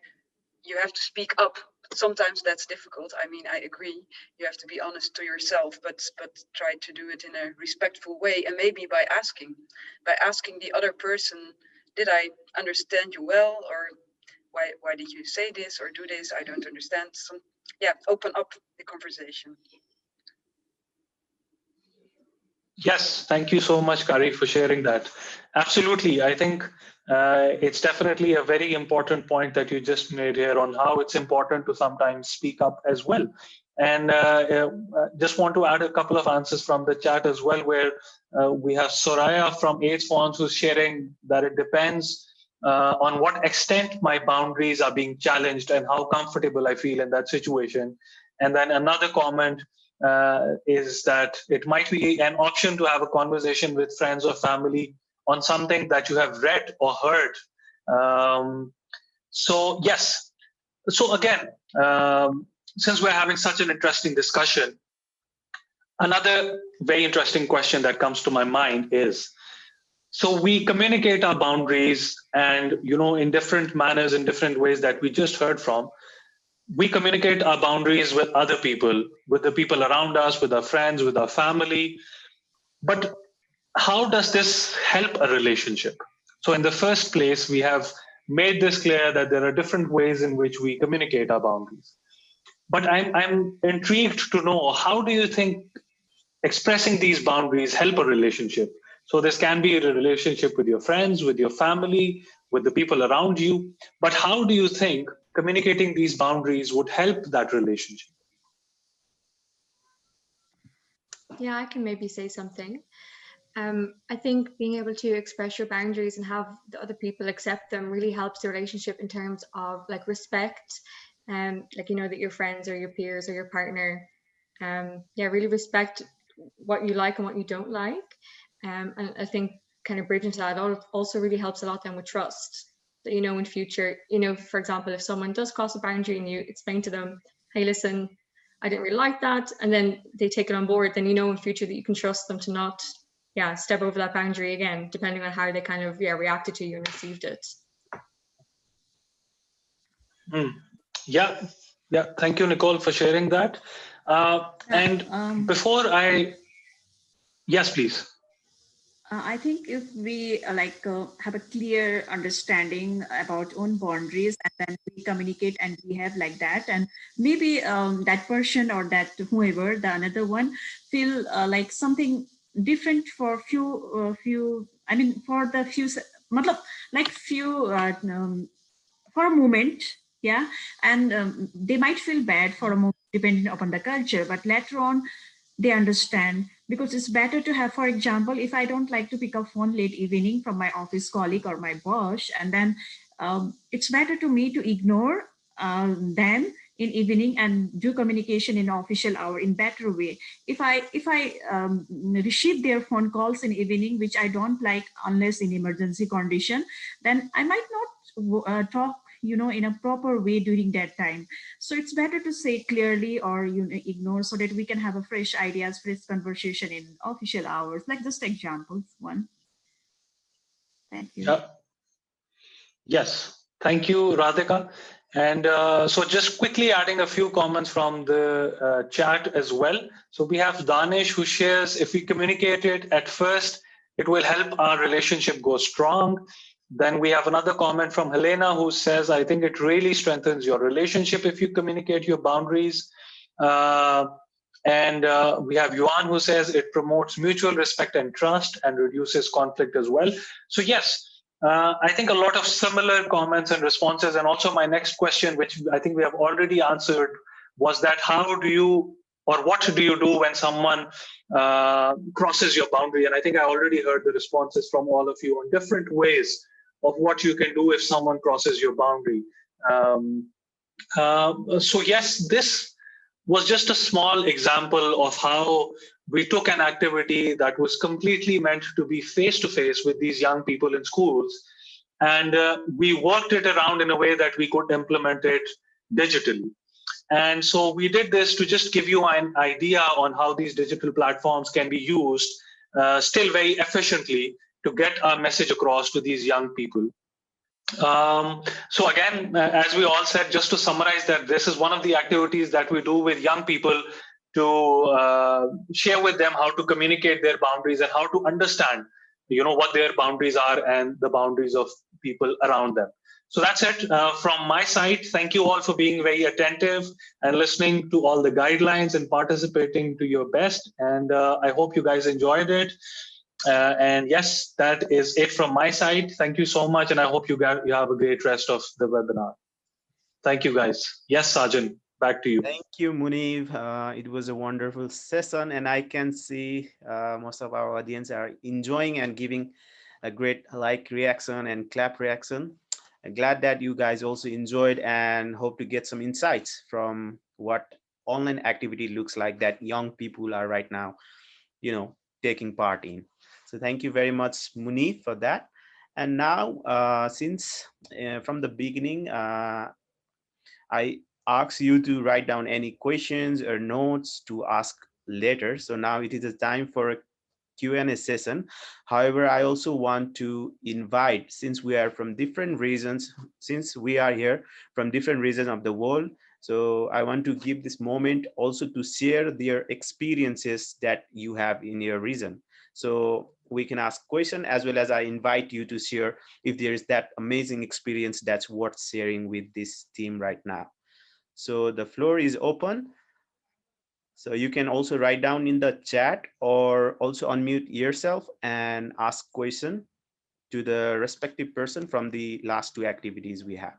S9: you have to speak up. Sometimes that's difficult. I mean, I agree. You have to be honest to yourself, but try to do it in a respectful way. And maybe by asking the other person, did I understand you well? Or why did you say this or do this? I don't understand. Open up the conversation.
S5: Yes, thank you so much, Kari, for sharing that. Absolutely. I think it's definitely a very important point that you just made here on how it's important to sometimes speak up as well. And just want to add a couple of answers from the chat as well, where we have Soraya from AIDS Fonts who's sharing that it depends on what extent my boundaries are being challenged and how comfortable I feel in that situation. And then another comment is that it might be an option to have a conversation with friends or family on something that you have read or heard. So yes, so again, since we're having such an interesting discussion, another very interesting question that comes to my mind is, so we communicate our boundaries and, in different manners, in different ways that we just heard from. We communicate our boundaries with other people, with the people around us, with our friends, with our family. But how does this help a relationship? So in the first place, we have made this clear that there are different ways in which we communicate our boundaries. But I'm intrigued to know, how do you think expressing these boundaries help a relationship? So this can be a relationship with your friends, with your family, with the people around you. But how do you think communicating these boundaries would help that relationship?
S3: Yeah, I can maybe say something. I think being able to express your boundaries and have the other people accept them really helps the relationship in terms of like respect, like, that your friends or your peers or your partner, really respect what you like and what you don't like. And I think kind of bridging to that also really helps a lot then with trust, that, in future, for example, if someone does cross a boundary and you explain to them, hey, listen, I didn't really like that, and then they take it on board, then in future that you can trust them to not step over that boundary again, depending on how they kind of reacted to you and received it.
S5: Yeah, thank you, Nicole, for sharing that. And before yes, please.
S8: I think if we have a clear understanding about own boundaries, and then we communicate and behave like that, and maybe that person or that whoever, the another one, feel like something different for for a moment, and they might feel bad for a moment depending upon the culture, but later on they understand, because it's better to have, for example, if I don't like to pick up phone late evening from my office colleague or my boss, and then it's better to me to ignore them in evening and do communication in official hour in better way. If I receive their phone calls in evening, which I don't like unless in emergency condition, then I might not talk in a proper way during that time. So it's better to say clearly or ignore, so that we can have a fresh ideas, fresh conversation in official hours, like just examples one. Thank you.
S5: Yes, thank you, Radhika. And so just quickly adding a few comments from the chat as well. So we have Danish who shares, if we communicate it at first, it will help our relationship go strong. Then we have another comment from Elena who says, I think it really strengthens your relationship if you communicate your boundaries. And we have Yuan who says it promotes mutual respect and trust and reduces conflict as well. So yes, I think a lot of similar comments and responses. And also my next question, which I think we have already answered, was that how do you, or what do you do when someone crosses your boundary? And I think I already heard the responses from all of you on different ways of what you can do if someone crosses your boundary. So yes, this was just a small example of how we took an activity that was completely meant to be face-to-face with these young people in schools, and we worked it around in a way that we could implement it digitally. And so we did this to just give you an idea on how these digital platforms can be used still very efficiently to get our message across to these young people. So again, as we all said, just to summarize that this is one of the activities that we do with young people to share with them how to communicate their boundaries and how to understand, what their boundaries are and the boundaries of people around them. So that's it from my side. Thank you all for being very attentive and listening to all the guidelines and participating to your best. And I hope you guys enjoyed it. And yes, that is it from my side. Thank you so much. And I hope you have a great rest of the webinar. Thank you, guys. Yes, Sajan, back to you.
S1: Thank you, Muneeb. It was a wonderful session, and I can see most of our audience are enjoying and giving a great like reaction and clap reaction. I'm glad that you guys also enjoyed and hope to get some insights from what online activity looks like that young people are right now, taking part in. So thank you very much, Muneeb, for that. And now, since from the beginning, I asked you to write down any questions or notes to ask later. So now it is a time for a Q&A session. However, I also want to invite, since we are from different regions, since we are here from different regions of the world, so I want to give this moment also to share their experiences that you have in your region. So we can ask questions, as well as I invite you to share if there is that amazing experience that's worth sharing with this team right now. So the floor is open. So you can also write down in the chat or also unmute yourself and ask question to the respective person from the last two activities we have,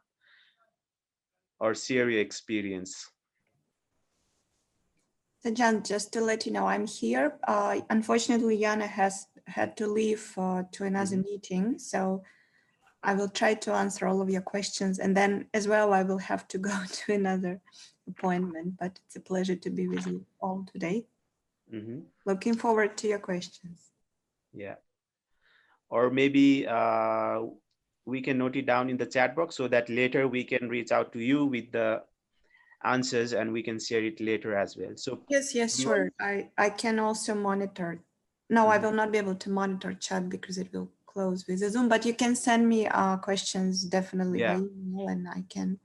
S1: or share your experience.
S2: Sajan, just to let you know, I'm here. Unfortunately, Yana has had to leave to another meeting, so I will try to answer all of your questions, and then as well, I will have to go to another appointment, but it's a pleasure to be with you all today. Looking forward to your questions.
S1: Yeah. Or maybe we can note it down in the chat box so that later we can reach out to you with the answers and we can share it later as well. So
S2: yes, sure. I can also monitor. No, I will not be able to monitor chat because it will close with the Zoom, but you can send me questions definitely by email and I can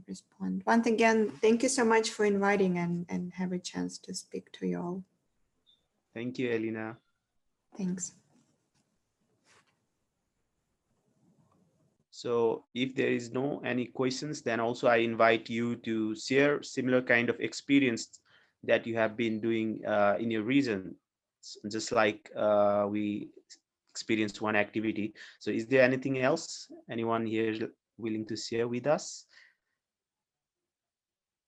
S2: respond. Once again, thank you so much for inviting and have a chance to speak to you all.
S1: Thank you, Elena.
S2: Thanks.
S1: So if there is no any questions, then also I invite you to share similar kind of experience that you have been doing in your region, just like we experienced one activity. So is there anything else anyone here willing to share with us?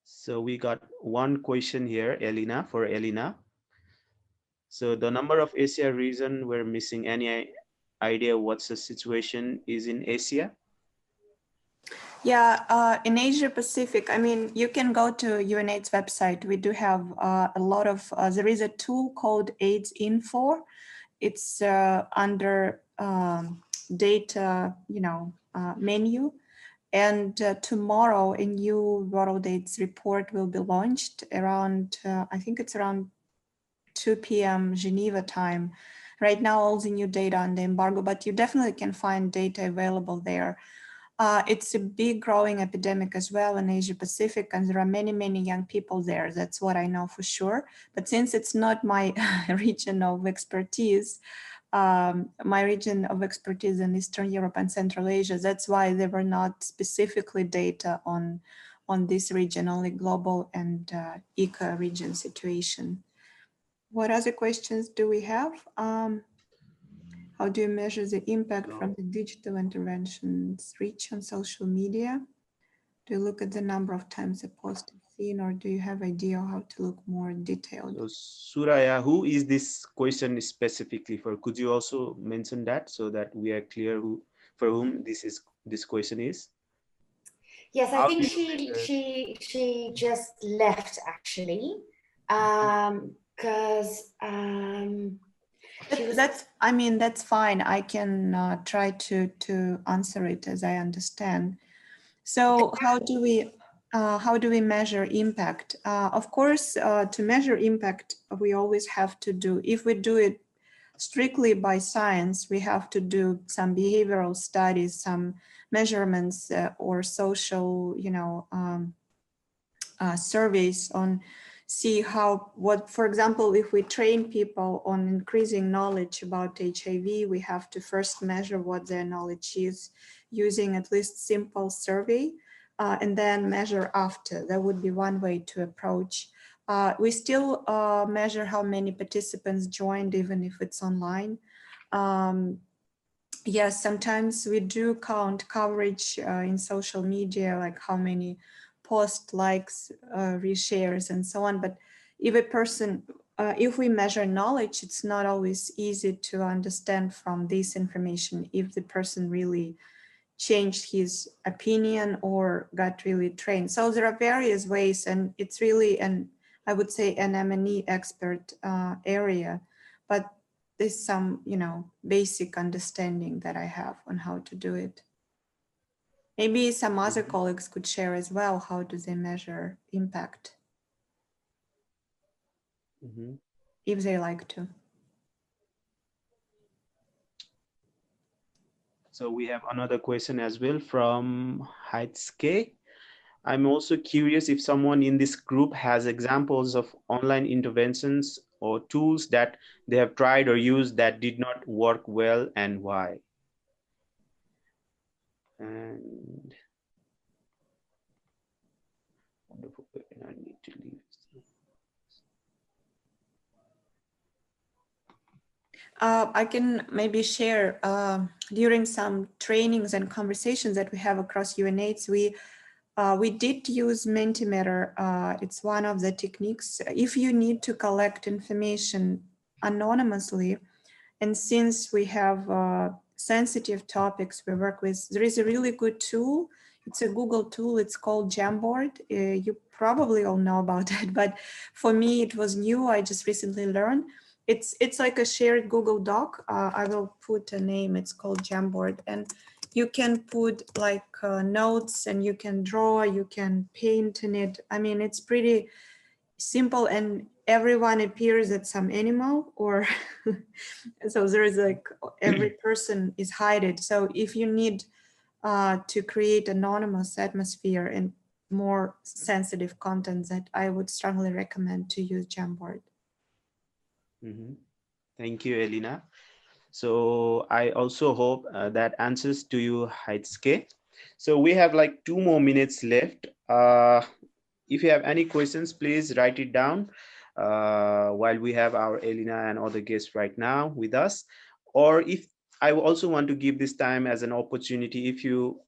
S1: So we got one question here, Elena, for Elena. So the number of Asia region we're missing, any idea what's the situation is in Asia?
S2: Yeah, in Asia Pacific, I mean, you can go to UNAIDS website. We do have a lot of, there is a tool called AIDS Info. It's under data, menu. And tomorrow a new World AIDS report will be launched around, I think it's around 2 p.m. Geneva time. Right now, all the new data on the embargo, but you definitely can find data available there. It's a big growing epidemic as well in Asia Pacific, and there are many, many young people there. That's what I know for sure. But since it's not my region of expertise, my region of expertise in Eastern Europe and Central Asia, that's why there were not specifically data on on this region, only global and EECA region situation. What other questions do we have? How do you measure the impact from the digital interventions reach on social media? Do you look at the number of times a post is seen, or do you have idea how to look more detailed?
S1: So Suraya, who is this question specifically for? Could you also mention that so that we are clear for whom this question is?
S10: Yes, I think she just left actually, because
S2: that's fine. I can try to answer it as I understand. So how do we measure impact? Of course, to measure impact, we always have to do, if we do it strictly by science, we have to do some behavioral studies, some measurements or social, surveys on see what, for example, if we train people on increasing knowledge about HIV, we have to first measure what their knowledge is using at least simple survey and then measure after. That would be one way to approach. We still measure how many participants joined, even if it's online. Yes, sometimes we do count coverage in social media, like how many post likes, reshares, and so on. But if a person, if we measure knowledge, it's not always easy to understand from this information if the person really changed his opinion or got really trained. So there are various ways, and it's really I would say an M&E expert area, but there's some, basic understanding that I have on how to do it. Maybe some other colleagues could share as well. How do they measure impact? If they like to.
S1: So we have another question as well from Heitske. I'm also curious if someone in this group has examples of online interventions or tools that they have tried or used that did not work well, and why. And wonderful, I need to leave.
S2: I can maybe share during some trainings and conversations that we have across UNAIDS, we did use Mentimeter. It's one of the techniques. If you need to collect information anonymously, and since we have sensitive topics we work with, there is a really good tool. It's a Google tool. It's called Jamboard. You probably all know about it, but for me it was new. I just recently learned. It's like a shared Google Doc. I will put a name. It's called Jamboard, and you can put like notes, and you can draw, you can paint in it. I mean, it's pretty simple, and everyone appears as some animal, or so there is like every person is hidden. So if you need to create anonymous atmosphere and more sensitive content, that I would strongly recommend to use Jamboard.
S1: Thank you, Elena. So I also hope that answers to you, Heitske. So we have like 2 more minutes left. If you have any questions, please write it down while we have our Elena and other guests right now with us. Or if I also want to give this time as an opportunity, if you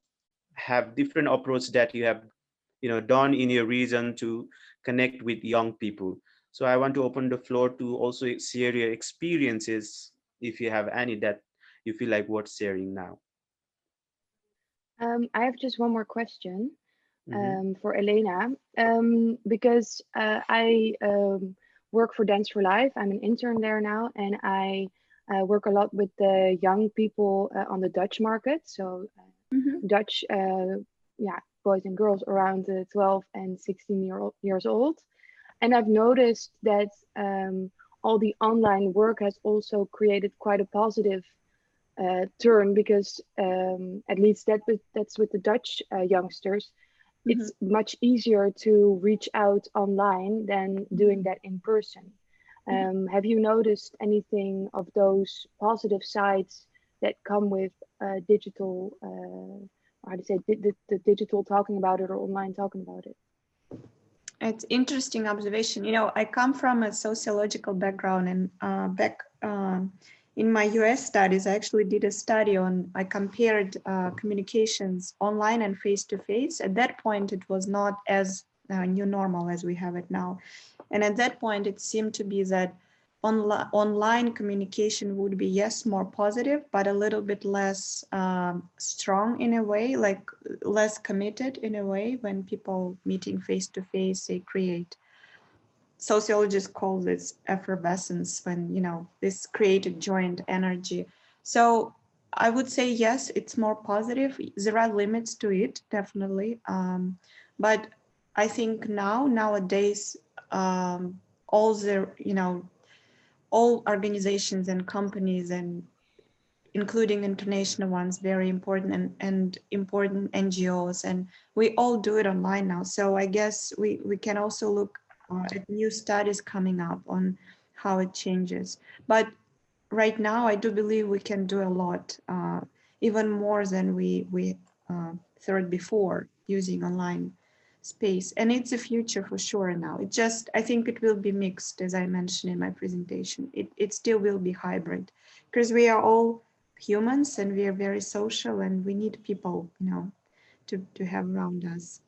S1: have different approach that you have done in your region to connect with young people. So I want to open the floor to also share your experiences, if you have any that you feel like worth sharing now.
S7: I have just one more question for Elena, because I work for Dance for Life. I'm an intern there now, and I work a lot with the young people on the Dutch market. So Dutch, boys and girls around 12 and 16 years old. And I've noticed that all the online work has also created quite a positive turn, because at least that's with the Dutch youngsters. It's much easier to reach out online than doing that in person. Have you noticed anything of those positive sides that come with digital how to say, the digital talking about it or online talking about it.
S2: It's interesting observation. You know, I come from a sociological background, and in my US studies, I actually did a study on, I compared communications online and face-to-face. At that point, it was not as new normal as we have it now. And at that point, it seemed to be that online communication would be, yes, more positive, but a little bit less strong in a way, like less committed in a way. When people meeting face to face, they create, sociologists call this effervescence, when, you know, this created joint energy. So I would say, yes, it's more positive. There are limits to it, definitely. But I think nowadays, all the, you know, all organizations and companies, and including international ones, very important, and important NGOs, and we all do it online now. So I guess we can also look at new studies coming up on how it changes. But right now, I do believe we can do a lot, even more than we thought before, using online space. And it's a future for sure now. It just, I think it will be mixed, as I mentioned in my presentation. It still will be hybrid, because we are all humans and we are very social, and we need people, you know, to have around us.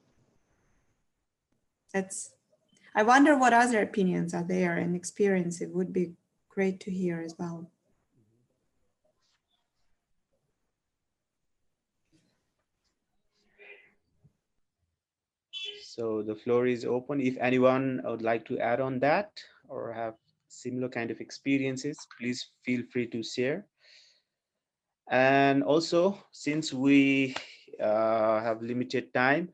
S2: That's, I wonder what other opinions are there and experience. It would be great to hear as well.
S1: So the floor is open. If anyone would like to add on that or have similar kind of experiences, please feel free to share. And also, since we have limited time,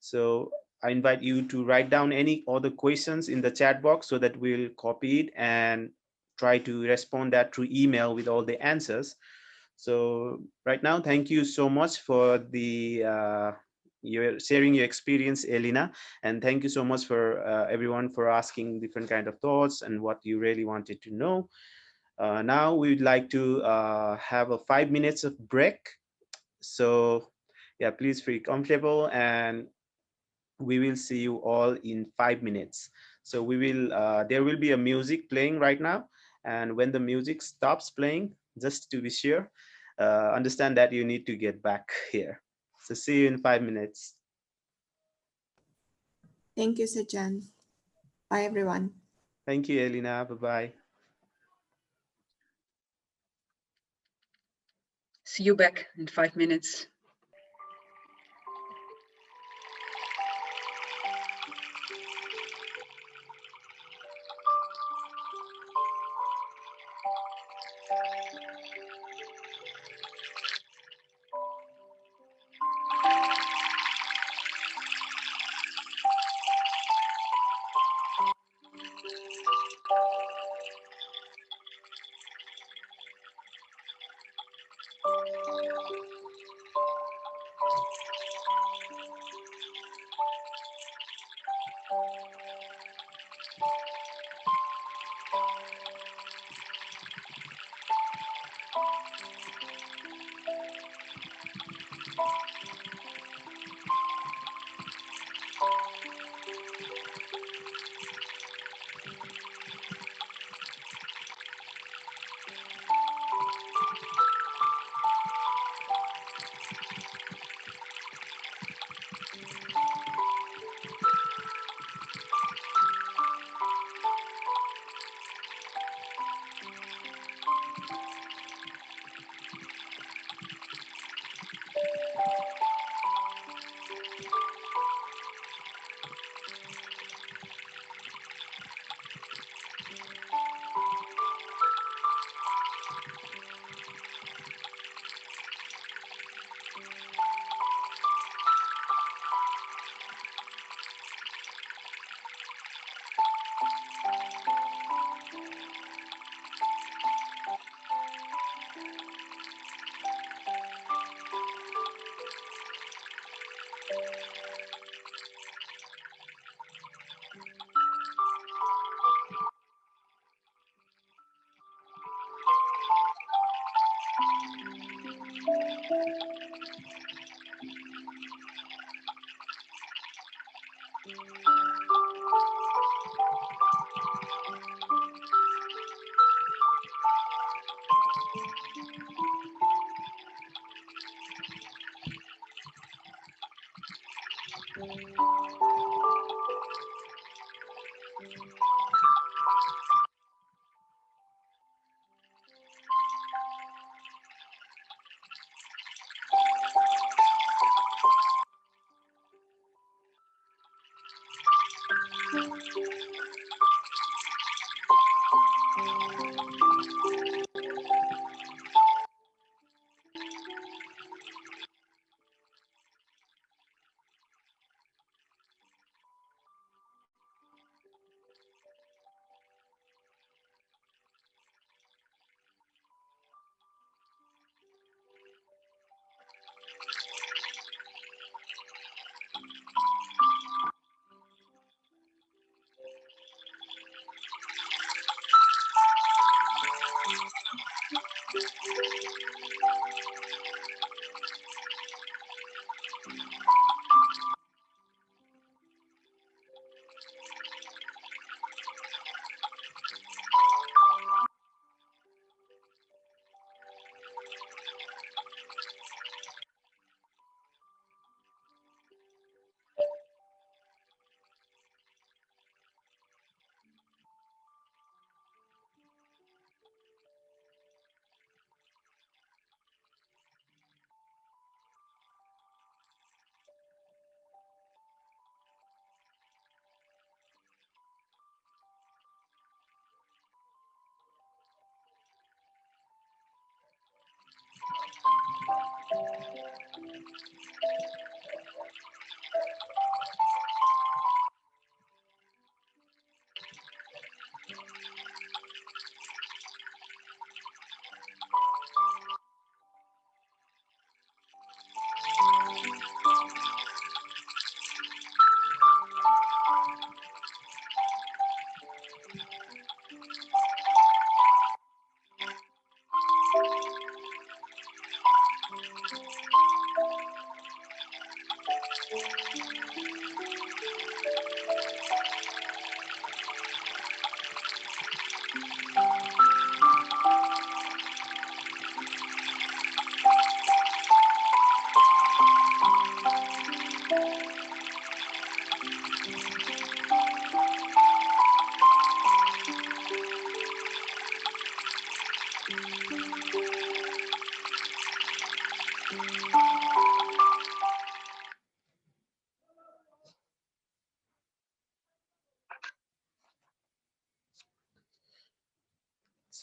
S1: so I invite you to write down any other questions in the chat box so that we'll copy it and try to respond that through email with all the answers. So right now, thank you so much for the you're sharing your experience, Elena, and thank you so much for everyone for asking different kind of thoughts and what you really wanted to know. Now we would like to have a 5 minutes of break. So yeah, please feel comfortable, and we will see you all in 5 minutes. So we will, there will be a music playing right now, and when the music stops playing, just to be sure, understand that you need to get back here. So see you in 5 minutes.
S2: Thank you, Sajan. Bye, everyone.
S1: Thank you, Elena. Bye-bye.
S9: See you back in 5 minutes.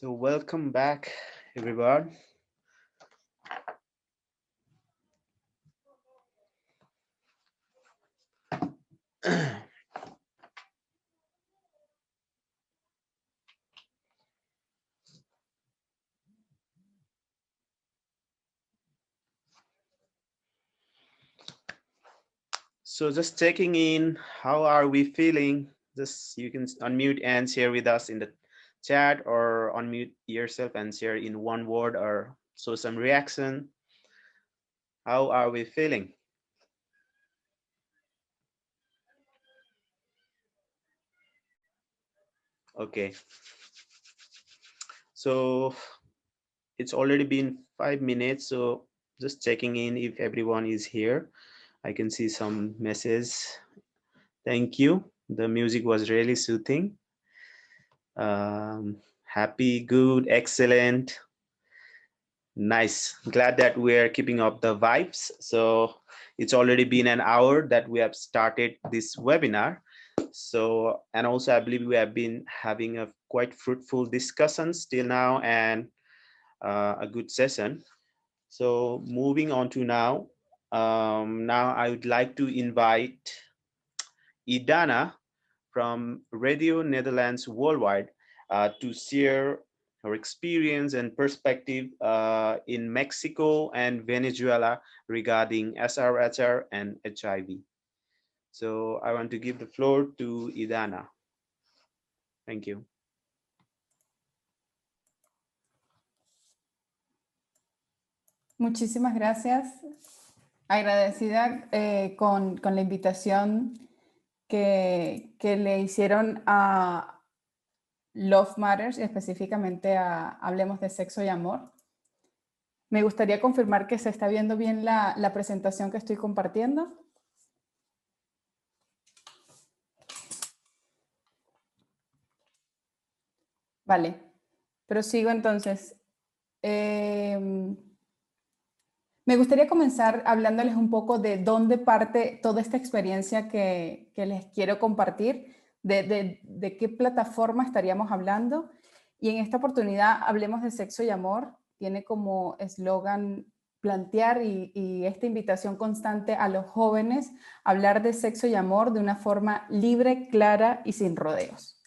S1: So welcome back, everyone. So just checking in, how are we feeling? Just you can unmute and share with us in the chat, or unmute yourself and share in one word or show some reaction. How are we feeling? Okay. So it's already been 5 minutes, so just checking in if everyone is here. I can see some messages. Thank you. The music was really soothing. Happy, good, excellent. Nice. Glad that we're keeping up the vibes. So it's already been an hour that we have started this webinar. So, and also I believe we have been having a quite fruitful discussions till now, and a good session. So moving on to now, now I would like to invite Idana from Radio Netherlands Worldwide to share her experience and perspective in Mexico and Venezuela regarding SRHR and HIV. So I want to give the floor to Idana. Thank you.
S11: Muchísimas gracias. Agradecida con la invitación que le hicieron a Love Matters y específicamente a Hablemos de Sexo y Amor. Me gustaría confirmar que se está viendo bien la presentación que estoy compartiendo. Vale, prosigo entonces. Me gustaría comenzar hablándoles un poco de dónde parte toda esta experiencia que les quiero compartir, de qué plataforma estaríamos hablando Y en esta oportunidad hablemos de sexo y amor. Tiene como eslogan plantear y esta invitación constante a los jóvenes a hablar de sexo y amor de una forma libre, clara y sin rodeos.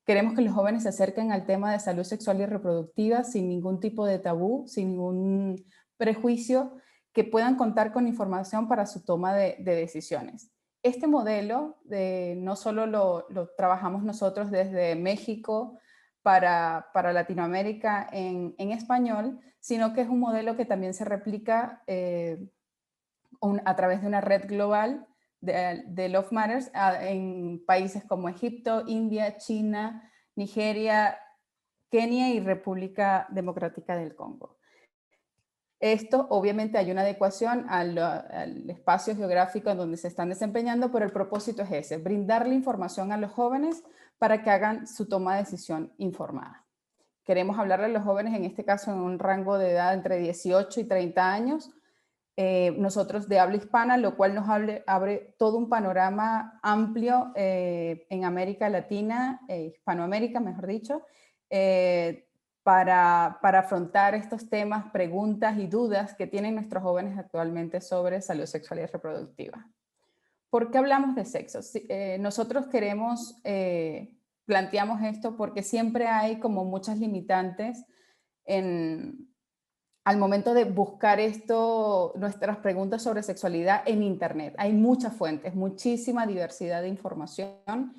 S11: Queremos que los jóvenes se acerquen al tema de salud sexual y reproductiva sin ningún tipo de tabú, sin ningún prejuicio, que puedan contar con información para su toma de decisiones. Este modelo no solo lo trabajamos nosotros desde México para Latinoamérica en español, sino que es un modelo que también se replica a través de una red global de Love Matters en países como Egipto, India, China, Nigeria, Kenia y República Democrática del Congo. Esto, obviamente, hay una adecuación al espacio geográfico en donde se están desempeñando, pero el propósito es ese, brindarle información a los jóvenes para que hagan su toma de decisión informada. Queremos hablarle a los jóvenes, en este caso, en un rango de edad entre 18 y 30 años, nosotros de habla hispana, lo cual nos abre todo un panorama amplio en América Latina, Hispanoamérica, mejor dicho, para afrontar estos temas, preguntas y dudas que tienen nuestros jóvenes actualmente sobre salud sexual y reproductiva. ¿Por qué hablamos de sexo? Nosotros planteamos esto porque siempre hay como muchas limitantes al momento de buscar nuestras preguntas sobre sexualidad en Internet. Hay muchas fuentes, muchísima diversidad de información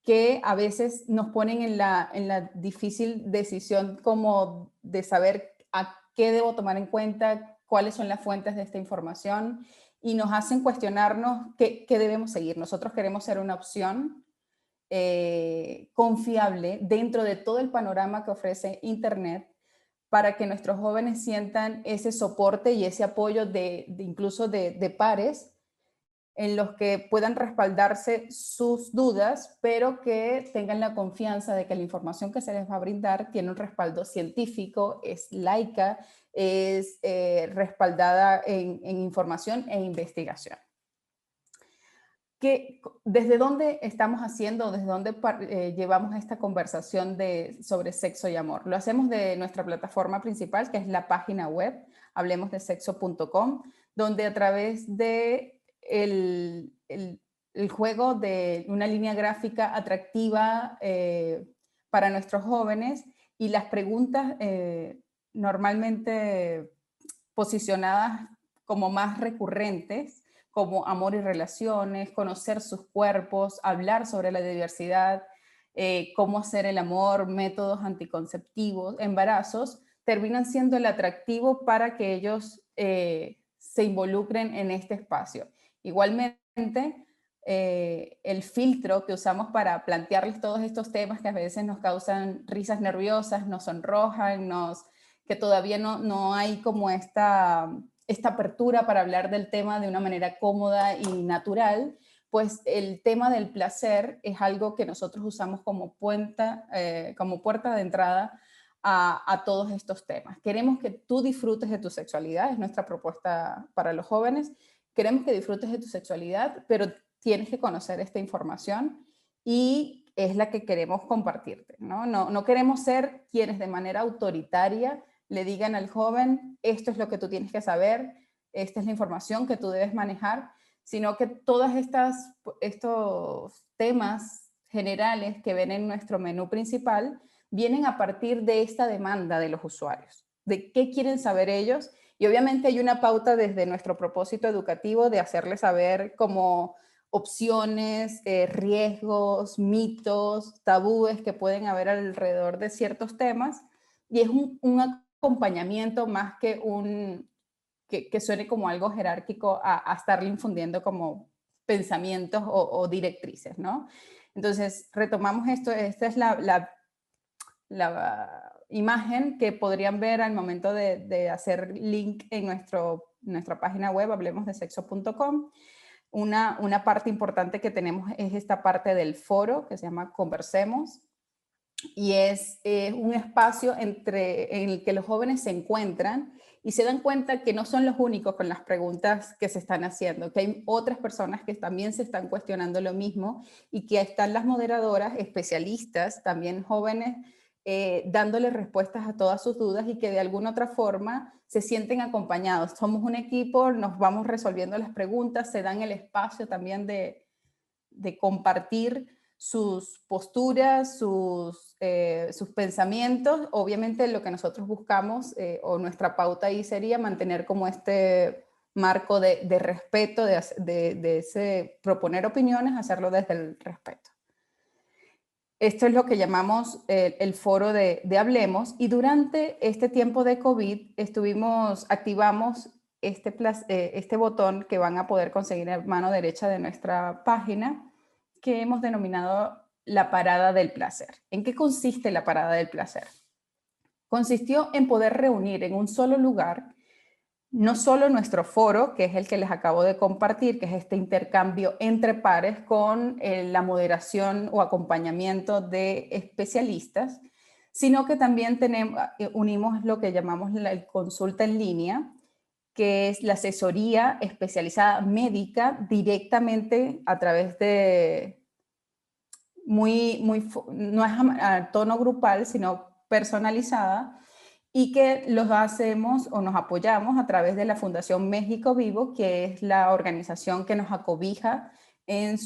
S11: que a veces nos ponen en la difícil decisión como de saber a qué debo tomar en cuenta, cuáles son las fuentes de esta información y nos hacen cuestionarnos qué debemos seguir. Nosotros queremos ser una opción confiable dentro de todo el panorama que ofrece Internet para que nuestros jóvenes sientan ese soporte y ese apoyo incluso de pares en los que puedan respaldarse sus dudas, pero que tengan la confianza de que la información que se les va a brindar tiene un respaldo científico, es laica, es respaldada en información e investigación. ¿Desde dónde estamos haciendo, desde dónde llevamos esta conversación sobre sexo y amor? Lo hacemos de nuestra plataforma principal, que es la página web, hablemosdesexo.com, donde a través de el juego de una línea gráfica atractiva para nuestros jóvenes y las preguntas normalmente posicionadas como más recurrentes, como amor y relaciones, conocer sus cuerpos, hablar sobre la diversidad, cómo hacer el amor, métodos anticonceptivos, embarazos, terminan siendo el atractivo para que ellos se involucren en este espacio. Igualmente, el filtro que usamos para plantearles todos estos temas que a veces nos causan risas nerviosas, nos sonrojan, que todavía no hay como esta apertura para hablar del tema de una manera cómoda y natural, pues el tema del placer es algo que nosotros usamos como puerta de entrada a todos estos temas. Queremos que tú disfrutes de tu sexualidad, es nuestra propuesta para los jóvenes. Queremos que disfrutes de tu sexualidad, pero tienes que conocer esta información y es la que queremos compartirte, ¿no? No queremos ser quienes de manera autoritaria le digan al joven, esto es lo que tú tienes que saber, esta es la información que tú debes manejar, sino que todos estos temas generales que ven en nuestro menú principal vienen a partir de esta demanda de los usuarios, de qué quieren saber ellos, y obviamente hay una pauta desde nuestro propósito educativo de hacerles saber como opciones, riesgos, mitos, tabúes que pueden haber alrededor de ciertos temas, y es un acompañamiento más que que suene como algo jerárquico a estarle infundiendo como pensamientos o directrices, ¿no? Entonces, retomamos esto, esta es la imagen que podrían ver al momento de hacer link en nuestra página web, hablemosdesexo.com. Una parte importante que tenemos es esta parte del foro que se llama Conversemos, y es un espacio en el que los jóvenes se encuentran y se dan cuenta que no son los únicos con las preguntas que se están haciendo, que hay otras personas que también se están cuestionando lo mismo y que están las moderadoras, especialistas, también jóvenes, dándole respuestas a todas sus dudas y que de alguna otra forma se sienten acompañados. Somos un equipo, nos vamos resolviendo las preguntas, se dan el espacio también de compartir sus posturas, sus pensamientos. Obviamente lo que nosotros buscamos o nuestra pauta ahí sería mantener como este marco de respeto, de ese proponer opiniones, hacerlo desde el respeto. Esto es lo que llamamos el foro de Hablemos, y durante este tiempo de COVID activamos este botón que van a poder conseguir en mano derecha de nuestra página, que hemos denominado la parada del placer. ¿En qué consiste la parada del placer? Consistió en poder reunir en un solo lugar no solo nuestro foro, que es el que les acabo de compartir, que es este intercambio entre pares con la moderación o acompañamiento de especialistas, sino que también unimos lo que llamamos la consulta en línea, que es la asesoría especializada médica directamente a través de, no es a tono grupal, sino personalizada, y que los hacemos o nos apoyamos a través de la Fundación México Vivo, que es la organización que nos acobija con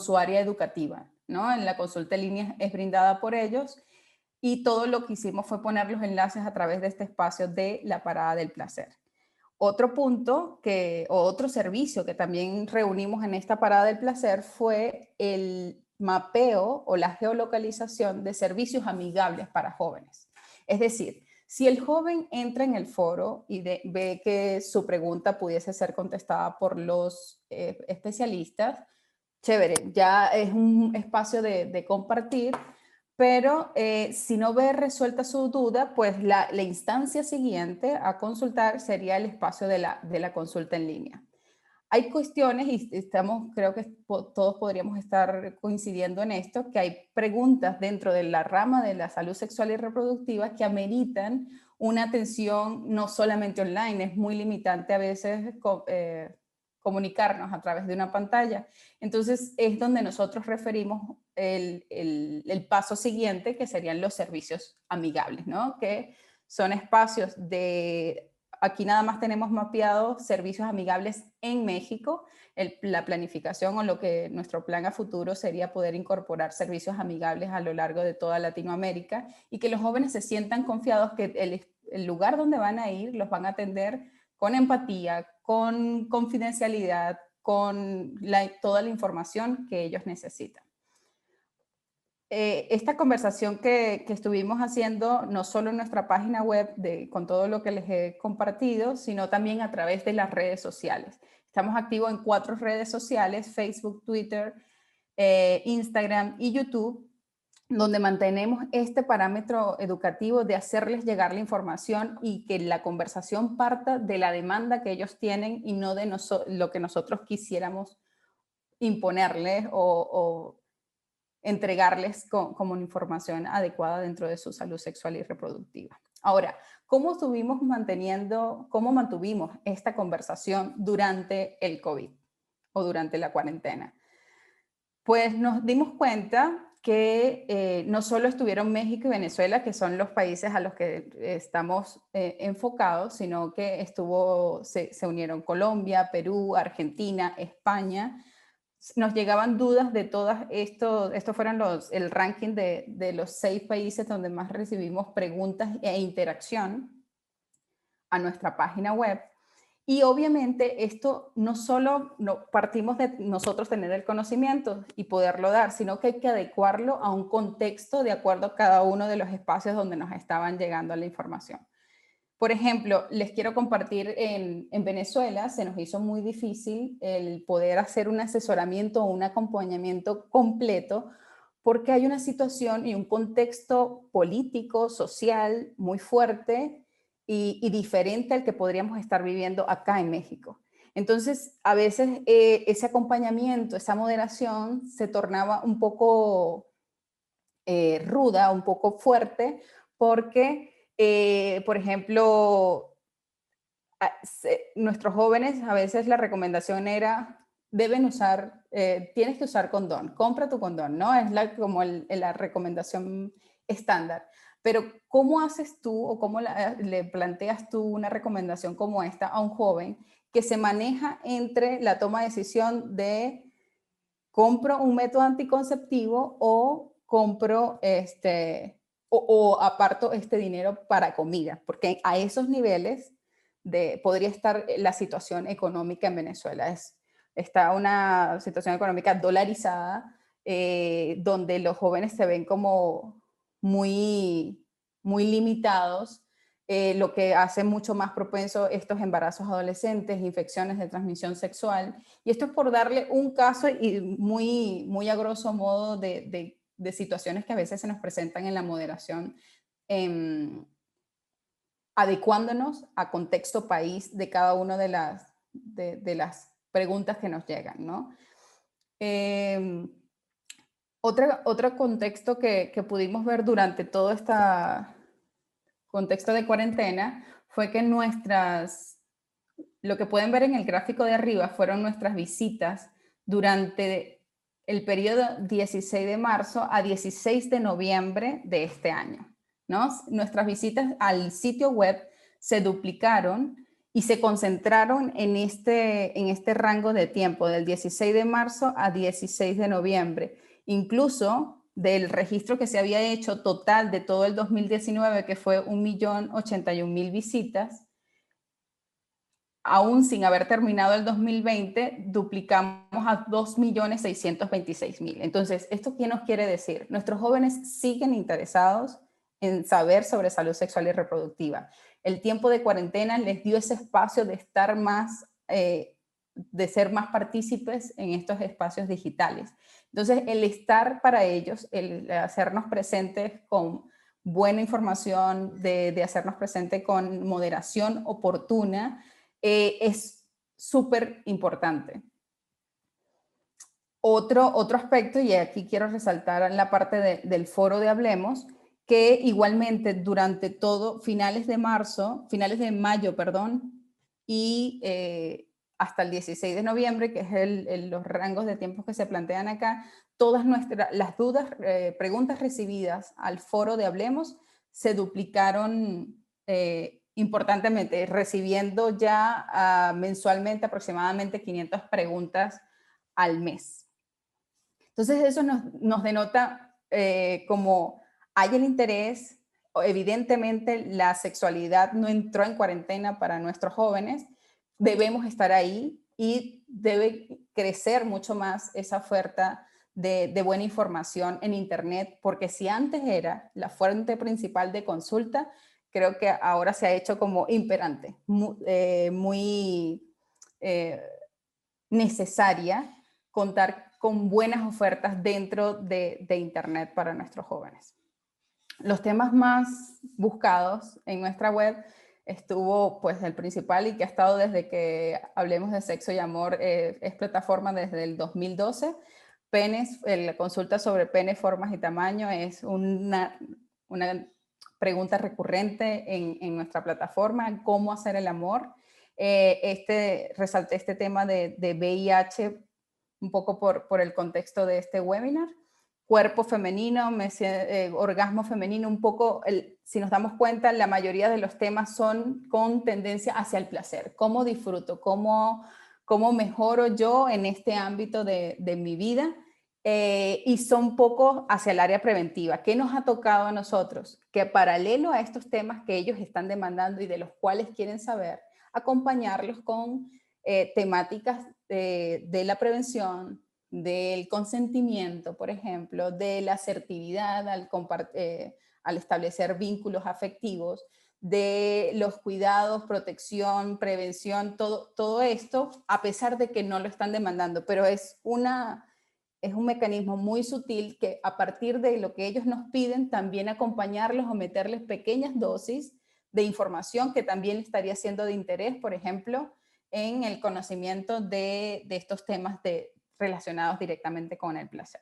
S11: su área educativa, ¿no? En la consulta en línea es brindada por ellos, y todo lo que hicimos fue poner los enlaces a través de este espacio de la parada del placer. Otro punto o otro servicio que también reunimos en esta parada del placer fue el mapeo o la geolocalización de servicios amigables para jóvenes. Es decir, si el joven entra en el foro y ve que su pregunta pudiese ser contestada por los especialistas, chévere, ya es un espacio de compartir, pero si no ve resuelta su duda, pues la instancia siguiente a consultar sería el espacio de la consulta en línea. Hay cuestiones, y creo que todos podríamos estar coincidiendo en esto, que hay preguntas dentro de la rama de la salud sexual y reproductiva que ameritan una atención no solamente online. Es muy limitante a veces comunicarnos a través de una pantalla. Entonces es donde nosotros referimos el paso siguiente, que serían los servicios amigables, ¿no? Que son espacios aquí nada más tenemos mapeado servicios amigables en México. La planificación o lo que nuestro plan a futuro sería poder incorporar servicios amigables a lo largo de toda Latinoamérica, y que los jóvenes se sientan confiados que el lugar donde van a ir los van a atender con empatía, con confidencialidad, con toda la información que ellos necesitan. Esta conversación que estuvimos haciendo, no solo en nuestra página web con todo lo que les he compartido, sino también a través de las redes sociales. Estamos activos en 4 redes sociales: Facebook, Twitter, Instagram y YouTube, donde mantenemos este parámetro educativo de hacerles llegar la información y que la conversación parta de la demanda que ellos tienen y no de lo que nosotros quisiéramos imponerles o entregarles como una información adecuada dentro de su salud sexual y reproductiva. Ahora, ¿cómo mantuvimos esta conversación durante el COVID o durante la cuarentena? Pues nos dimos cuenta que no solo estuvieron México y Venezuela, que son los países a los que estamos enfocados, sino que se unieron Colombia, Perú, Argentina, España. Nos llegaban dudas de todas estos fueron el ranking de los 6 países donde más recibimos preguntas e interacción a nuestra página web. Y obviamente esto no solo partimos de nosotros tener el conocimiento y poderlo dar, sino que hay que adecuarlo a un contexto de acuerdo a cada uno de los espacios donde nos estaban llegando la información. Por ejemplo, les quiero compartir en Venezuela se nos hizo muy difícil el poder hacer un asesoramiento o un acompañamiento completo, porque hay una situación y un contexto político, social muy fuerte y diferente al que podríamos estar viviendo acá en México. Entonces, a veces ese acompañamiento, esa moderación se tornaba un poco ruda, un poco fuerte, porque por ejemplo, nuestros jóvenes, a veces la recomendación era deben usar, tienes que usar condón, compra tu condón, ¿no? Es como la recomendación estándar. Pero ¿cómo haces tú o cómo le planteas tú una recomendación como esta a un joven que se maneja entre la toma de decisión de compro un método anticonceptivo o compro o aparto este dinero para comida? Porque a esos niveles podría estar la situación económica en Venezuela. Está una situación económica dolarizada, donde los jóvenes se ven como muy limitados, lo que hace mucho más propenso estos embarazos adolescentes, infecciones de transmisión sexual. Y esto es por darle un caso y muy a grosso modo de situaciones que a veces se nos presentan en la moderación, adecuándonos a contexto país de cada una de las preguntas que nos llegan, ¿no? Otro contexto que pudimos ver durante todo este contexto de cuarentena fue que lo que pueden ver en el gráfico de arriba fueron nuestras visitas durante el periodo 16 de marzo a 16 de noviembre de este año, ¿no? Nuestras visitas al sitio web se duplicaron y se concentraron en este rango de tiempo, del 16 de marzo a 16 de noviembre. Incluso del registro que se había hecho total de todo el 2019, que fue 1.081.000 visitas, aún sin haber terminado el 2020, duplicamos a 2.626.000. Entonces, ¿esto qué nos quiere decir? Nuestros jóvenes siguen interesados en saber sobre salud sexual y reproductiva. El tiempo de cuarentena les dio ese espacio de estar más, de ser más partícipes en estos espacios digitales. Entonces, el estar para ellos, el hacernos presentes con buena información, de hacernos presentes con moderación oportuna, es súper importante. Otro aspecto, y aquí quiero resaltar la parte del foro de Hablemos, que igualmente durante todo, finales de mayo, y hasta el 16 de noviembre, que es los rangos de tiempos que se plantean acá, todas las dudas, preguntas recibidas al foro de Hablemos se duplicaron importantemente, recibiendo ya mensualmente aproximadamente 500 preguntas al mes. Entonces eso nos denota como hay el interés. Evidentemente la sexualidad no entró en cuarentena para nuestros jóvenes, debemos estar ahí y debe crecer mucho más esa oferta de buena información en Internet, porque si antes era la fuente principal de consulta, creo que ahora se ha hecho como imperante, muy necesaria contar con buenas ofertas dentro de Internet para nuestros jóvenes. Los temas más buscados en nuestra web estuvo, pues, el principal y que ha estado desde que hablemos de sexo y amor, es plataforma desde el 2012. Penes, la consulta sobre penes, formas y tamaño es una pregunta recurrente en nuestra plataforma. ¿Cómo hacer el amor? Resalté este tema de VIH un poco por el contexto de este webinar. Cuerpo femenino, orgasmo femenino, un poco, si nos damos cuenta, la mayoría de los temas son con tendencia hacia el placer. ¿Cómo disfruto? ¿Cómo mejoro yo en este ámbito de mi vida? Y son poco hacia el área preventiva. ¿Qué nos ha tocado a nosotros? Que paralelo a estos temas que ellos están demandando y de los cuales quieren saber, acompañarlos con temáticas de la prevención, del consentimiento, por ejemplo, de la asertividad al establecer vínculos afectivos, de los cuidados, protección, prevención, todo esto, a pesar de que no lo están demandando, pero es un mecanismo muy sutil que a partir de lo que ellos nos piden, también acompañarlos o meterles pequeñas dosis de información que también estaría siendo de interés, por ejemplo, en el conocimiento de estos temas relacionados directamente con el placer.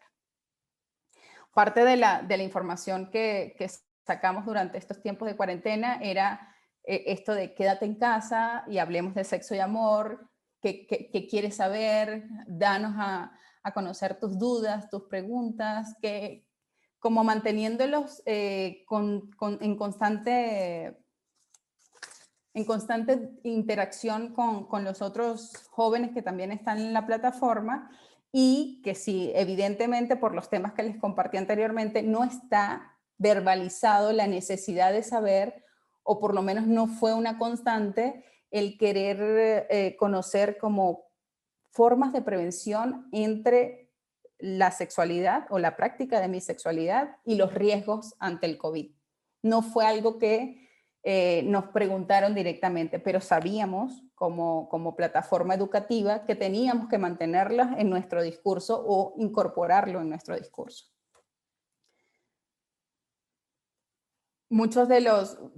S11: Parte de la información que sacamos durante estos tiempos de cuarentena era esto de quédate en casa y hablemos de sexo y amor, qué quieres saber, danos a conocer tus dudas, tus preguntas, como manteniéndolos en constante interacción con los otros jóvenes que también están en la plataforma, y que sí, evidentemente por los temas que les compartí anteriormente, no está verbalizado la necesidad de saber, o por lo menos no fue una constante, el querer conocer como formas de prevención entre la sexualidad o la práctica de mi sexualidad y los riesgos ante el COVID. No fue algo que nos preguntaron directamente, pero sabíamos como plataforma educativa que teníamos que mantenerlas en nuestro discurso o incorporarlo en nuestro discurso. Muchos de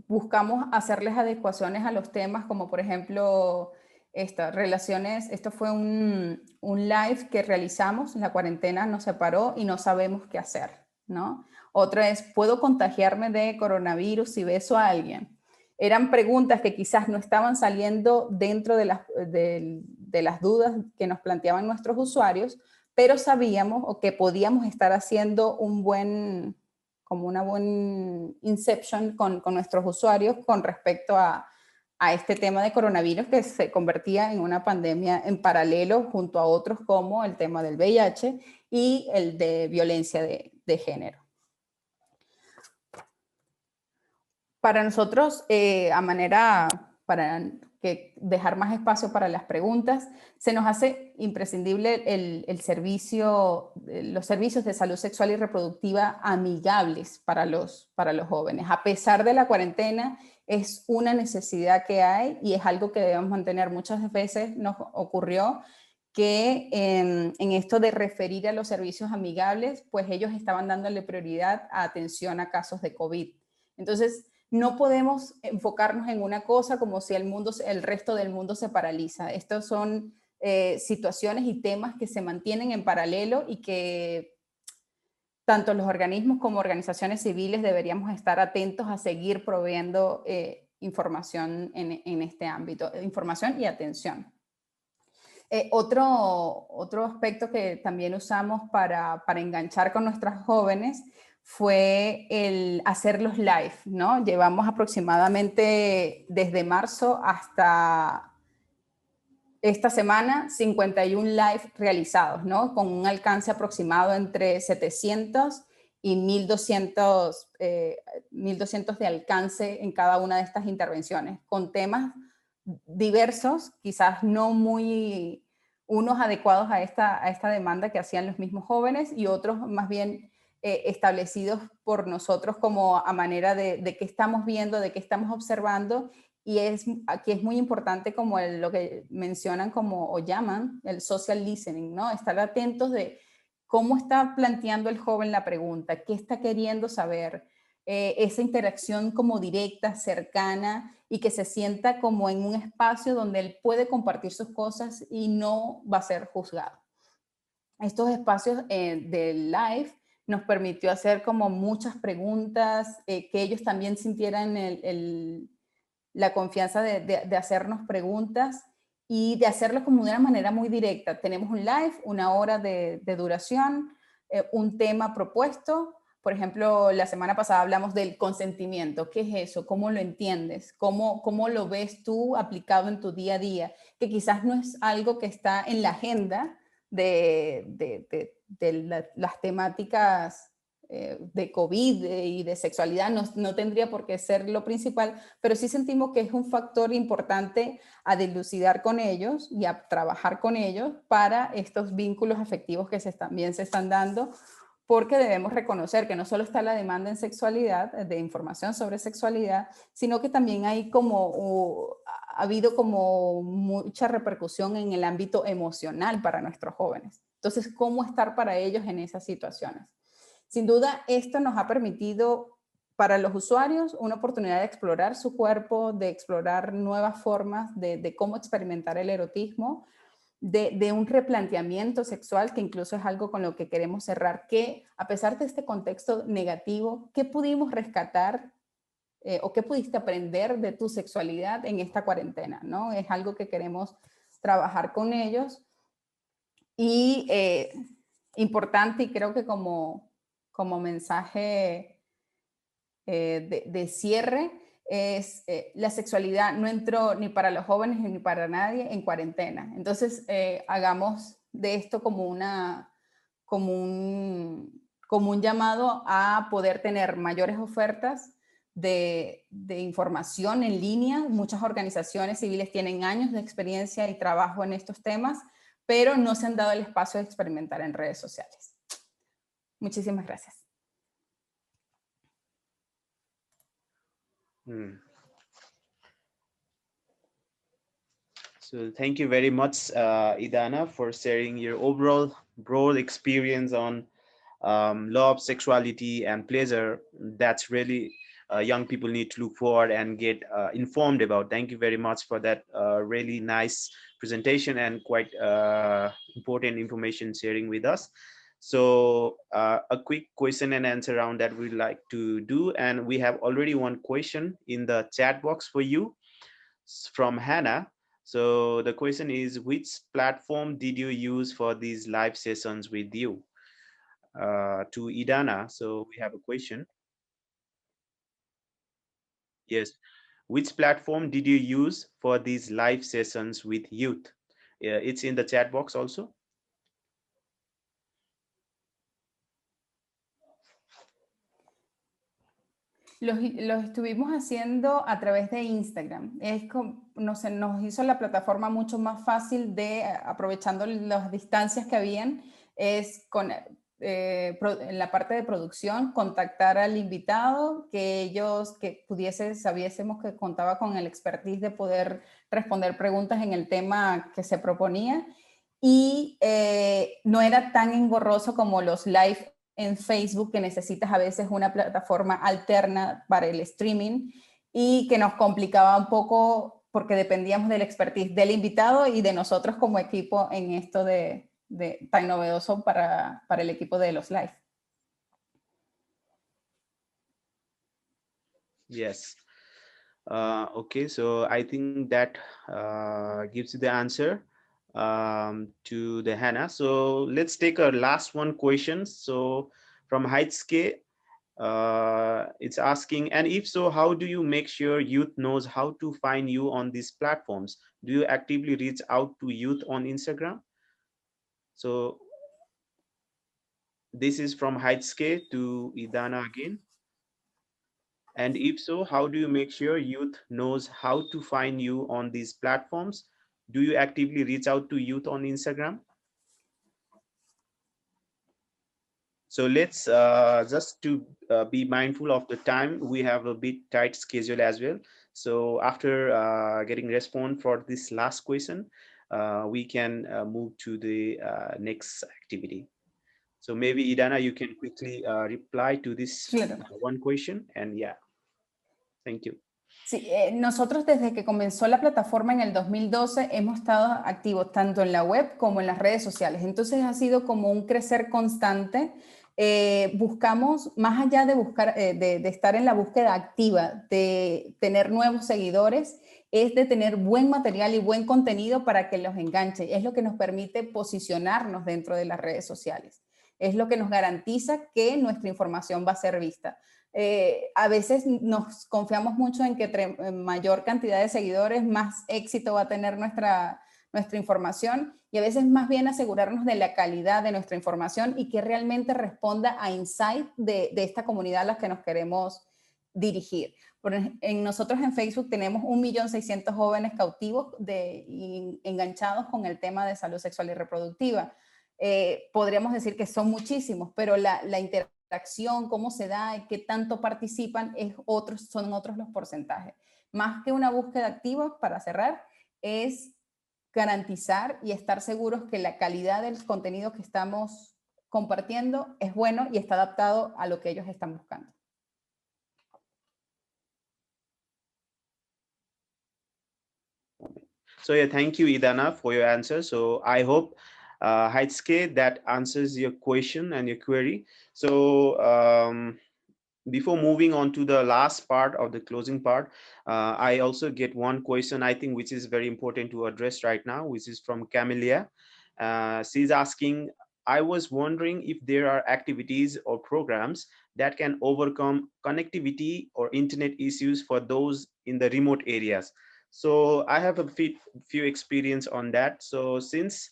S11: buscamos hacerles adecuaciones a los temas, como por ejemplo relaciones. Esto fue un live que realizamos, la cuarentena nos separó y no sabemos qué hacer, ¿no? Otra es, ¿puedo contagiarme de coronavirus si beso a alguien? Eran preguntas que quizás no estaban saliendo dentro de las dudas que nos planteaban nuestros usuarios, pero sabíamos o que podíamos estar haciendo una buena inception con nuestros usuarios con respecto a este tema de coronavirus, que se convertía en una pandemia en paralelo junto a otros como el tema del VIH y el de violencia de género. Para nosotros, para dejar más espacio para las preguntas, se nos hace imprescindible los servicios de salud sexual y reproductiva amigables para los jóvenes. A pesar de la cuarentena, es una necesidad que hay y es algo que debemos mantener. Muchas veces nos ocurrió que en esto de referir a los servicios amigables, pues ellos estaban dándole prioridad a atención a casos de COVID. Entonces, no podemos enfocarnos en una cosa como si el resto del mundo se paraliza. Estos son situaciones y temas que se mantienen en paralelo y que tanto los organismos como organizaciones civiles deberíamos estar atentos a seguir proveyendo información en este ámbito, información y atención. Otro aspecto que también usamos para enganchar con nuestros jóvenes fue el hacer los live, ¿no? Llevamos aproximadamente desde marzo hasta esta semana 51 live realizados, ¿no? Con un alcance aproximado entre 700 y 1200 de alcance en cada una de estas intervenciones, con temas diversos, quizás no muy unos adecuados a esta demanda que hacían los mismos jóvenes y otros más bien establecidos por nosotros como a manera de qué estamos viendo, de qué estamos observando. Y aquí es muy importante como lo que mencionan o llaman el social listening, ¿no? Estar atentos de cómo está planteando el joven la pregunta, qué está queriendo saber, esa interacción como directa, cercana y que se sienta como en un espacio donde él puede compartir sus cosas y no va a ser juzgado. Estos espacios del live nos permitió hacer como muchas preguntas, que ellos también sintieran la confianza de hacernos preguntas y de hacerlo como de una manera muy directa. Tenemos un live, 1 hora de duración, un tema propuesto. Por ejemplo, la semana pasada hablamos del consentimiento. ¿Qué es eso? ¿Cómo lo entiendes? ¿Cómo lo ves tú aplicado en tu día a día? Que quizás no es algo que está en la agenda de las temáticas de COVID y de sexualidad, no tendría por qué ser lo principal, pero sí sentimos que es un factor importante a dilucidar con ellos y a trabajar con ellos para estos vínculos afectivos que también se están dando, porque debemos reconocer que no solo está la demanda en sexualidad, de información sobre sexualidad, sino que también hay ha habido como mucha repercusión en el ámbito emocional para nuestros jóvenes. Entonces, ¿cómo estar para ellos en esas situaciones? Sin duda, esto nos ha permitido para los usuarios una oportunidad de explorar su cuerpo, de explorar nuevas formas de cómo experimentar el erotismo, de un replanteamiento sexual, que incluso es algo con lo que queremos cerrar, que a pesar de este contexto negativo, ¿qué pudimos rescatar o qué pudiste aprender de tu sexualidad en esta cuarentena, ¿no? Es algo que queremos trabajar con ellos. Y importante, y creo que como mensaje de cierre, es la sexualidad no entró ni para los jóvenes ni para nadie en cuarentena. Entonces, hagamos de esto como un llamado a poder tener mayores ofertas de información en línea. Muchas organizaciones civiles tienen años de experiencia y trabajo en estos temas, pero no se han dado el espacio de experimentar en redes sociales. Muchísimas gracias.
S1: So thank you very much, Idana, for sharing your overall broad experience on love, sexuality, and pleasure. That's really young people need to look forward and get informed about. Thank you very much for that really nice presentation and quite important information sharing with us. So a quick question and answer round that we'd like to do. And we have already one question in the chat box for you from Hannah. So the question is, which platform did you use for these live sessions with you? To Idana, so we have a question. Yes, which platform did you use for these live sessions with youth? It's in the chat box also.
S11: Los estuvimos haciendo a través de Instagram. Nos hizo la plataforma mucho más fácil de, aprovechando las distancias que habían, es en la parte de producción, contactar al invitado, que sabiésemos que contaba con el expertise de poder responder preguntas en el tema que se proponía, y no era tan engorroso como los live en Facebook, que necesitas a veces una plataforma alterna para el streaming, y que nos complicaba un poco porque dependíamos del expertise del invitado y de nosotros como equipo en esto tan novedoso para el equipo de los live.
S1: Yes. Okay, so I think that gives you the answer to the Hannah. So let's take our last one question. So from Heitske, it's asking, and if so, how do you make sure youth knows how to find you on these platforms? Do you actively reach out to youth on Instagram? So this is from Heitske to Idana again. And if so, how do you make sure youth knows how to find you on these platforms? Do you actively reach out to youth on Instagram? So let's just to be mindful of the time, we have a bit tight schedule as well. So after getting response for this last question, we can move to the next activity. So maybe Idana, you can quickly reply to this one question, and yeah, thank you.
S11: Sí, nosotros desde que comenzó la plataforma en el 2012 hemos estado activos tanto en la web como en las redes sociales. Entonces ha sido como un crecer constante. Buscamos, más allá de buscar, de estar en la búsqueda activa, de tener nuevos seguidores, es de tener buen material y buen contenido para que los enganche. Es lo que nos permite posicionarnos dentro de las redes sociales. Es lo que nos garantiza que nuestra información va a ser vista. A veces nos confiamos mucho en que mayor cantidad de seguidores, más éxito va a tener nuestra información, y a veces más bien asegurarnos de la calidad de nuestra información y que realmente responda a insight de esta comunidad a la que nos queremos dirigir. Nosotros en Facebook tenemos 1.600.000 jóvenes cautivos enganchados con el tema de salud sexual y reproductiva. Podríamos decir que son muchísimos, pero la interacción, cómo se da y qué tanto participan, son otros los porcentajes. Más que una búsqueda activa, para cerrar, es garantizar y estar seguros que la calidad del contenido que estamos compartiendo es bueno y está adaptado a lo que ellos están buscando.
S1: So yeah, thank you, Idana, for your answer. So I hope, Heitske, that answers your question and your query. So before moving on to the last part of the closing part, I also get one question, I think, which is very important to address right now, which is from Camelia. She's asking, I was wondering if there are activities or programs that can overcome connectivity or internet issues for those in the remote areas. So I have a few experience on that. So since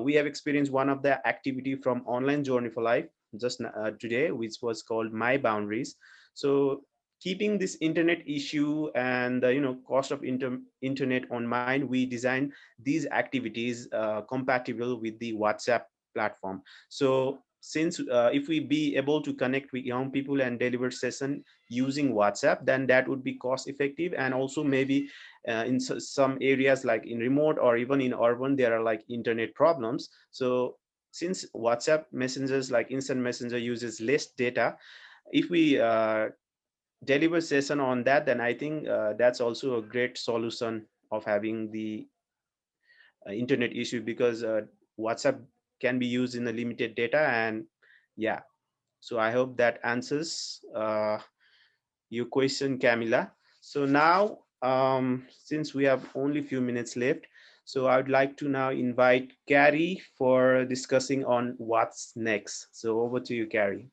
S1: we have experienced one of the activity from Online Journey for Life just today, which was called My Boundaries. So keeping this internet issue and the cost of internet on mind, we designed these activities compatible with the WhatsApp platform. So since if we be able to connect with young people and deliver session using WhatsApp, then that would be cost effective, and also maybe in some areas like in remote or even in urban, there are like internet problems. So since WhatsApp messengers like instant messenger uses less data, if we deliver session on that, then I think that's also a great solution of having the internet issue, because WhatsApp can be used in a limited data. And yeah, so I hope that answers your question, Camila. So now, since we have only a few minutes left, so I would like to now invite Carrie for discussing on what's next. So over to you, Carrie.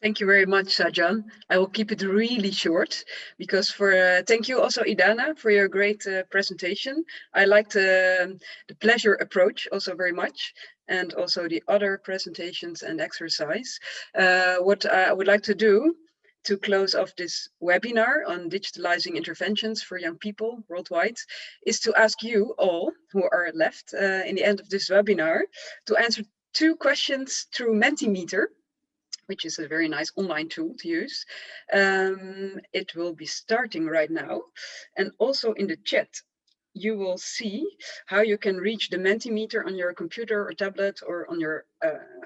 S9: Thank you very much, Sajan. I will keep it really short because thank you also, Idana, for your great presentation. I liked the pleasure approach also very much, and also the other presentations and exercise. What I would like to do to close off this webinar on digitalizing interventions for young people worldwide is to ask you all who are left in the end of this webinar to answer 2 questions through Mentimeter, which is a very nice online tool to use. It will be starting right now. And also in the chat, you will see how you can reach the Mentimeter on your computer or tablet or on your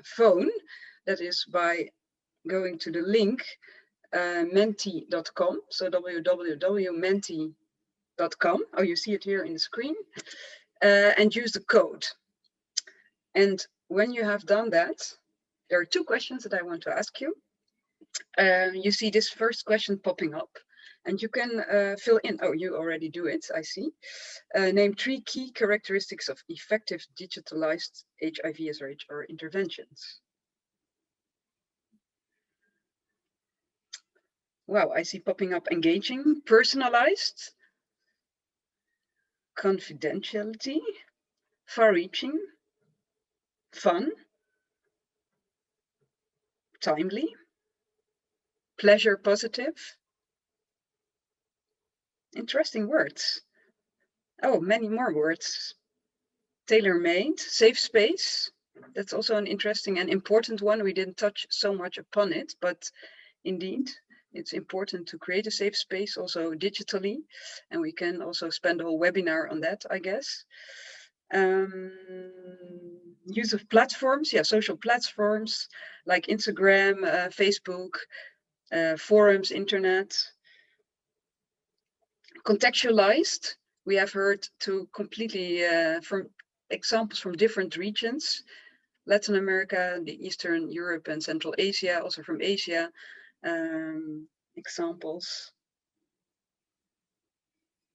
S9: phone. That is by going to the link menti.com, so www.menti.com. Oh, you see it here in the screen. And use the code. And when you have done that, there are 2 questions that I want to ask you. You see this first question popping up, and you can fill in. Oh, you already do it, I see. Name 3 key characteristics of effective digitalized HIV SRHR interventions. Wow, I see popping up: engaging, personalized, confidentiality, far-reaching, fun, timely, pleasure positive. Interesting words. Oh, many more words. Tailor-made, safe space. That's also an interesting and important one. We didn't touch so much upon it, but indeed, it's important to create a safe space also digitally. And we can also spend a whole webinar on that, I guess. Use of platforms, yeah, social platforms like Instagram, Facebook, forums, internet. Contextualized, we have heard to completely from examples from different regions, Latin America, the Eastern Europe and Central Asia, also from Asia, examples.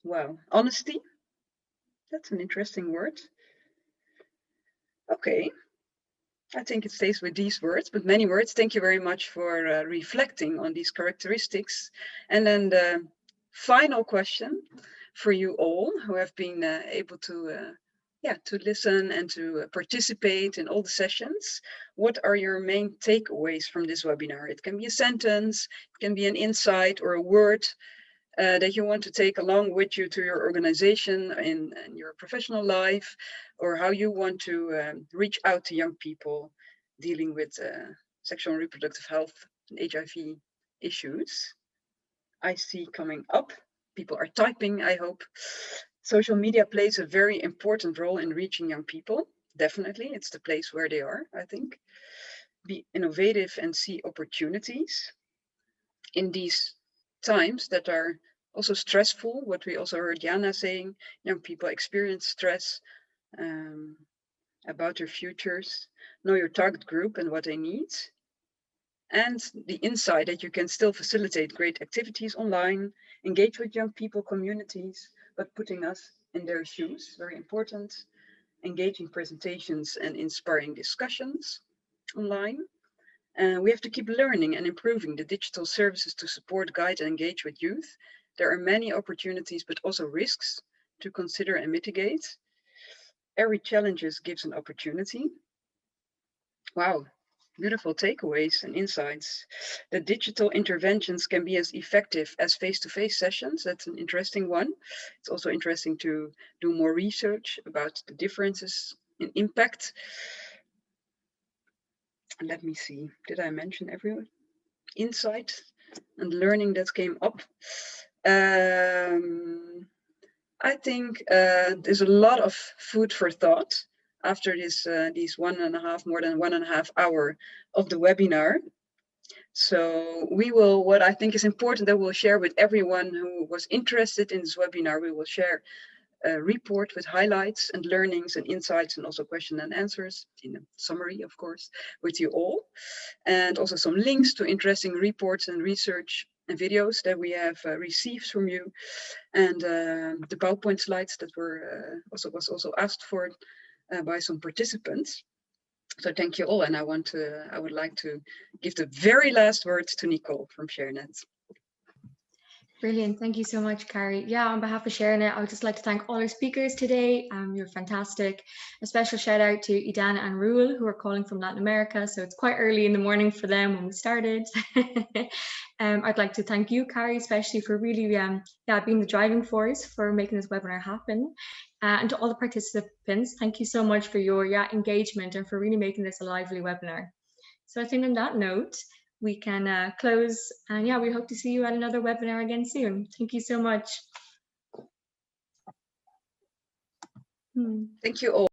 S9: Wow, honesty, that's an interesting word. Okay, I think it stays with these words, but many words. Thank you very much for reflecting on these characteristics. And then the final question for you all who have been able to to listen and to participate in all the sessions. What are your main takeaways from this webinar? It can be a sentence, it can be an insight or a word that you want to take along with you to your organization in your professional life, or how you want to reach out to young people dealing with sexual and reproductive health and HIV issues. I see coming up, people are typing, I hope. Social media plays a very important role in reaching young people. Definitely, it's the place where they are, I think. Be innovative and see opportunities in these times that are also stressful. What we also heard Yana saying, young people experience stress about their futures. Know your target group and what they need. and the insight that you can still facilitate great activities online, engage with young people communities, but putting us in their shoes, very important, engaging presentations and inspiring discussions online. We have to keep learning and improving the digital services to support, guide, and engage with youth. There are many opportunities, but also risks to consider and mitigate. Every challenge gives an opportunity. Wow, beautiful takeaways and insights. The digital interventions can be as effective as face-to-face sessions. That's an interesting one. It's also interesting to do more research about the differences in impact. And let me see, did I mention every insight and learning that came up? I think there's a lot of food for thought after this these more than 1.5 hours of the webinar. So we will, what I think is important that we'll share with everyone who was interested in this webinar, we will share a report with highlights and learnings and insights, and also question and answers in a summary, of course, with you all. And also some links to interesting reports and research and videos that we have received from you, and the PowerPoint slides that were was also asked for by some participants. So thank you all, and I would like to give the very last words to Nicole from ShareNet.
S3: Brilliant. Thank you so much, Carrie. Yeah, on behalf of ShareNet, I would just like to thank all our speakers today. You're fantastic. A special shout out to Idana and Ruel, who are calling from Latin America. So it's quite early in the morning for them when we started. I'd like to thank you, Carrie, especially for really being the driving force for making this webinar happen. And to all the participants, thank you so much for your engagement and for really making this a lively webinar. So I think on that note, we can close, and we hope to see you at another webinar again soon. Thank you so much.
S9: Thank you all.